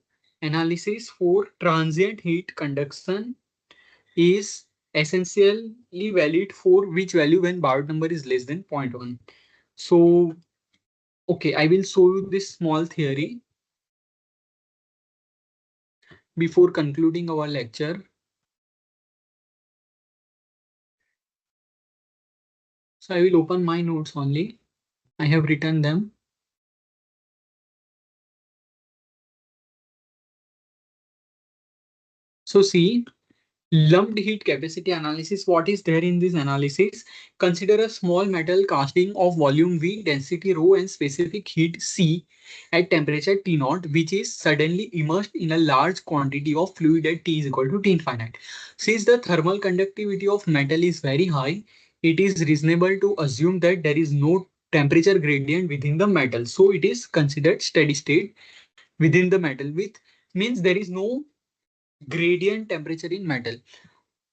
A: analysis for transient heat conduction is essentially valid for which value when Biot number is less than 0.1. So, okay, I will show you this small theory before concluding our lecture. So I will open my notes only. I have written them. So see, lumped heat capacity analysis. What is there in this analysis? Consider a small metal casting of volume V, density rho, and specific heat C at temperature T naught, which is suddenly immersed in a large quantity of fluid at T is equal to T infinite. Since the thermal conductivity of metal is very high, it is reasonable to assume that there is no temperature gradient within the metal. So it is considered steady state within the metal, with means there is no gradient temperature in metal.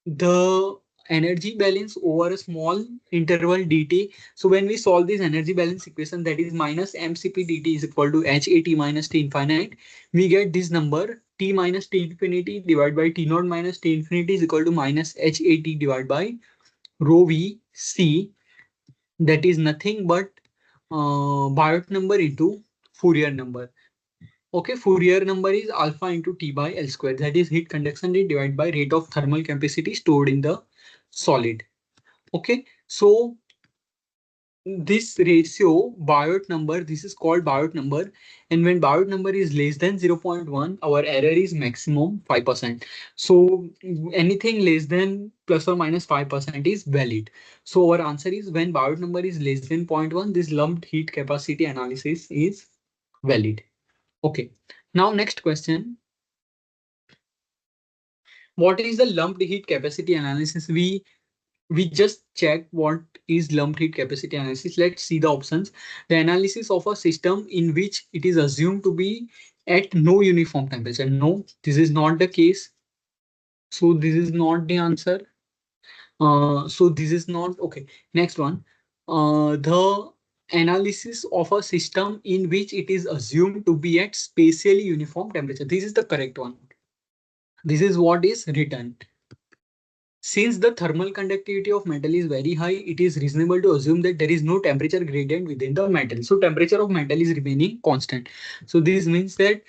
A: The energy balance over a small interval dt. So when we solve this energy balance equation, that is minus mcp dt is equal to hat minus t infinite, we get this number t minus t infinity divided by t naught minus t infinity is equal to minus hat divided by rho v c. That is nothing but Biot number into Fourier number. Okay, Fourier number is alpha into T by L square. That is heat conduction rate divided by rate of thermal capacity stored in the solid. Okay, so this ratio Biot number, this is called Biot number. And when Biot number is less than 0.1, our error is maximum 5%. So anything less than plus or minus 5% is valid. So our answer is when Biot number is less than 0.1, this lumped heat capacity analysis is valid. Okay, now next question. What is the lumped heat capacity analysis? We just check what is lumped heat capacity analysis. Let's see the options. The analysis of a system in which it is assumed to be at no uniform temperature. No, this is not the case. So this is not the answer. So this is not okay. Next one. The analysis of a system in which it is assumed to be at spatially uniform temperature. This is the correct one. This is what is written. Since the thermal conductivity of metal is very high, it is reasonable to assume that there is no temperature gradient within the metal. So temperature of metal is remaining constant. So this means that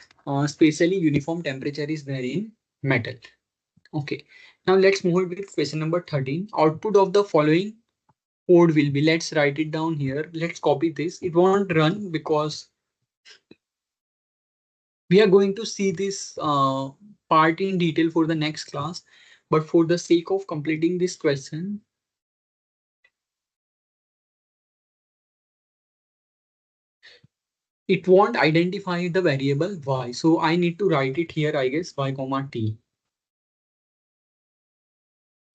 A: spatially uniform temperature is there in metal. Okay. Now let's move with question number 13. Output of the following code will be, let's write it down here. Let's copy this. It won't run because we are going to see this part in detail for the next class. But for the sake of completing this question, it won't identify the variable y. So I need to write it here, I guess, y comma t.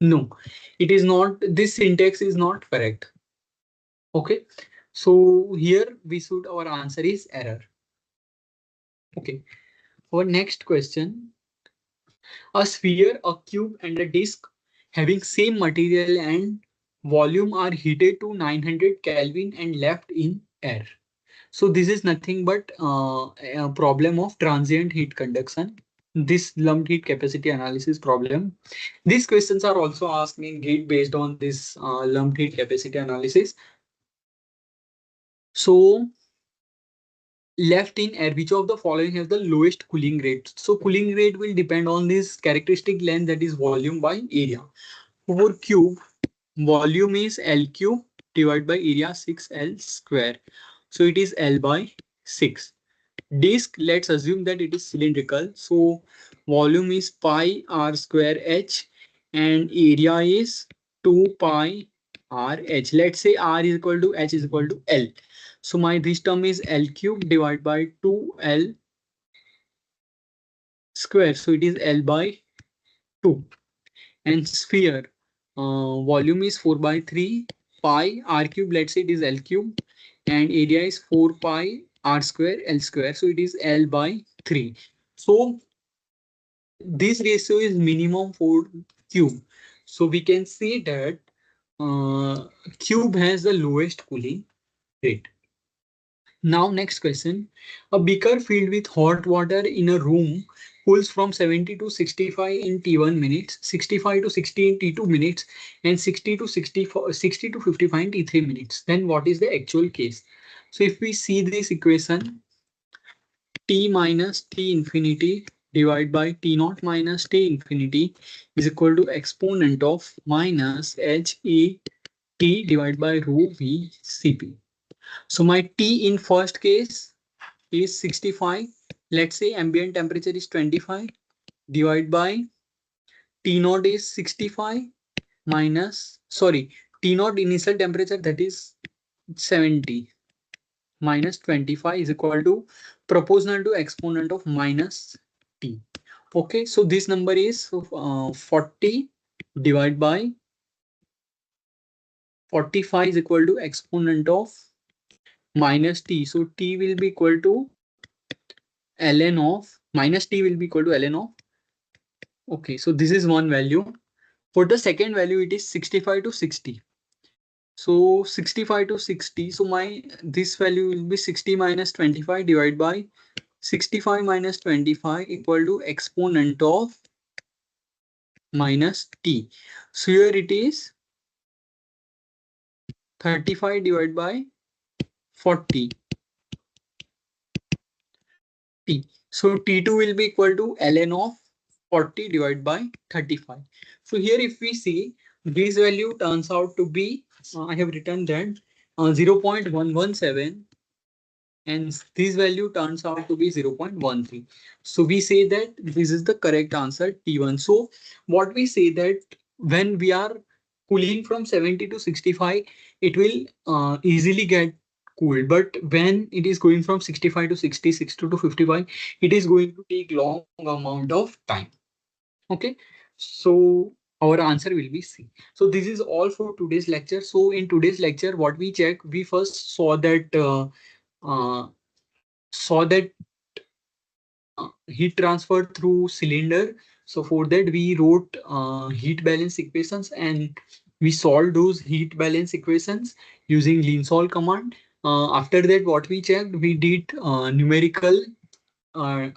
A: No, it is not. This syntax is not correct. Okay. So here we should, our answer is error. Okay. Our next question. A sphere, a cube, and a disk having same material and volume are heated to 900 Kelvin and left in air. So this is nothing but a problem of transient heat conduction. This lumped heat capacity analysis problem. These questions are also asked in GATE based on this lumped heat capacity analysis. So left in air, which of the following has the lowest cooling rate? So cooling rate will depend on this characteristic length, that is volume by area. For cube, volume is L cube divided by area 6L square. So it is L by 6. Disk, let's assume that it is cylindrical. So volume is pi r square h and area is 2 pi r h. Let's say r is equal to h is equal to L. So my this term is L cube divided by 2L square. So it is L by 2. And sphere, volume is 4 by 3 pi r cube. Let's say it is L cube and area is 4 pi r square L square. So it is L by 3. So this ratio is minimum for cube. So we can say that cube has the lowest cooling rate. Now next question. A beaker filled with hot water in a room cools from 70 to 65 in T1 minutes, 65 to 60 in T2 minutes, and 60 to 64, 60 to 55 in T3 minutes. Then what is the actual case? So if we see this equation, T minus T infinity divided by T naught minus T infinity is equal to exponent of minus H E T divided by rho V Cp. So my T in first case is 65. Let's say ambient temperature is 25 divided by T naught is 65 minus, sorry, T naught initial temperature, that is 70 minus 25 is equal to proportional to exponent of minus T. Okay, so this number is 40 divided by 45 is equal to exponent of minus T. So T will be equal to ln of minus T will be equal to ln of. Okay, so this is one value. For the second value, it is 65 to 60. So 65 to 60. So my this value will be 60 minus 25 divided by 65 minus 25 equal to exponent of minus T. So here it is 35 divided by 40 T. So T2 will be equal to ln of 40 divided by 35. So here if we see, this value turns out to be, I have written that 0.117 and this value turns out to be 0.13. So we say that this is the correct answer, T1. So what we say that when we are cooling from 70 to 65, it will easily get cooled. But when it is going from 65 to 60, 60 to 55, it is going to take long amount of time. Okay, so our answer will be C. So this is all for today's lecture. So in today's lecture, what we check, we first uh, saw that heat transfer through cylinder. So for that we wrote heat balance equations and we solved those heat balance equations using lean solve command. After that, what we checked, we did numerical uh,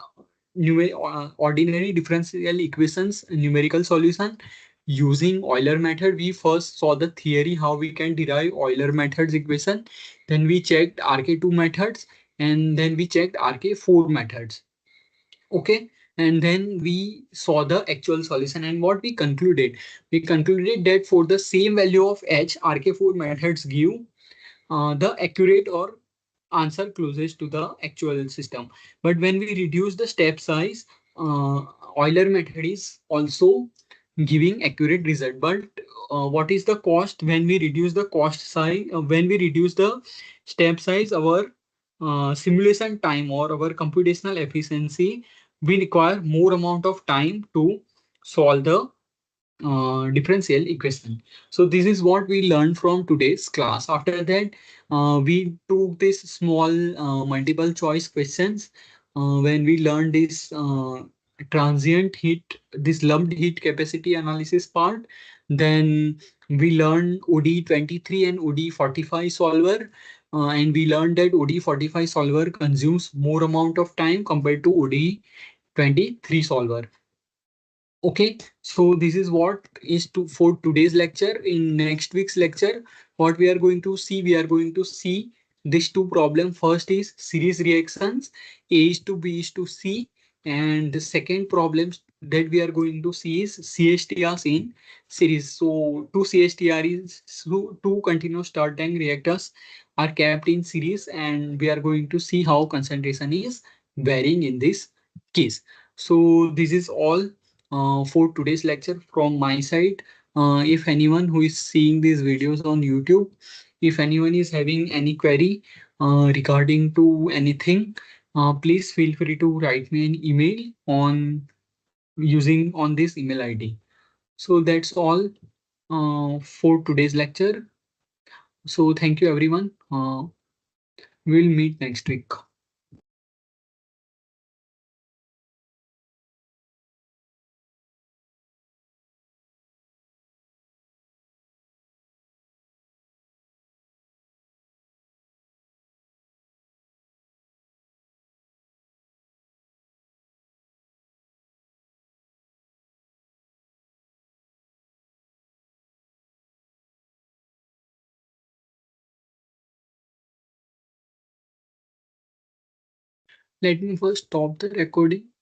A: ordinary differential equations numerical solution. using Euler method. We first saw the theory how we can derive Euler methods equation. Then we checked RK2 methods, and then we checked RK4 methods. Okay. And then we saw the actual solution, and what we concluded that for the same value of h, RK4 methods give the accurate or answer closest to the actual system. But when we reduce the step size, Euler method is also giving accurate result. But what is the cost when we reduce the cost size? When we reduce the step size, our simulation time or our computational efficiency, we require more amount of time to solve the differential equation. So this is what we learned from today's class. After that, we took this small multiple choice questions when we learned this transient heat, this lumped heat capacity analysis part. Then we learned OD23 and OD45 solver. And we learned that OD45 solver consumes more amount of time compared to OD23 solver. Okay, so this is what is to for today's lecture. In next week's lecture, what we are going to see these two problem. First is series reactions, A is to B is to C, and the second problem that we are going to see is CSTRs in series. So two CSTR is so two continuous stirred tank reactors are kept in series, and we are going to see how concentration is varying in this case. So this is all for today's lecture from my side. If anyone who is seeing these videos on YouTube, if anyone is having any query regarding to anything, please feel free to write me an email on using on this email ID. So that's all for today's lecture. So thank you everyone. We'll meet next week. Let me first stop the recording.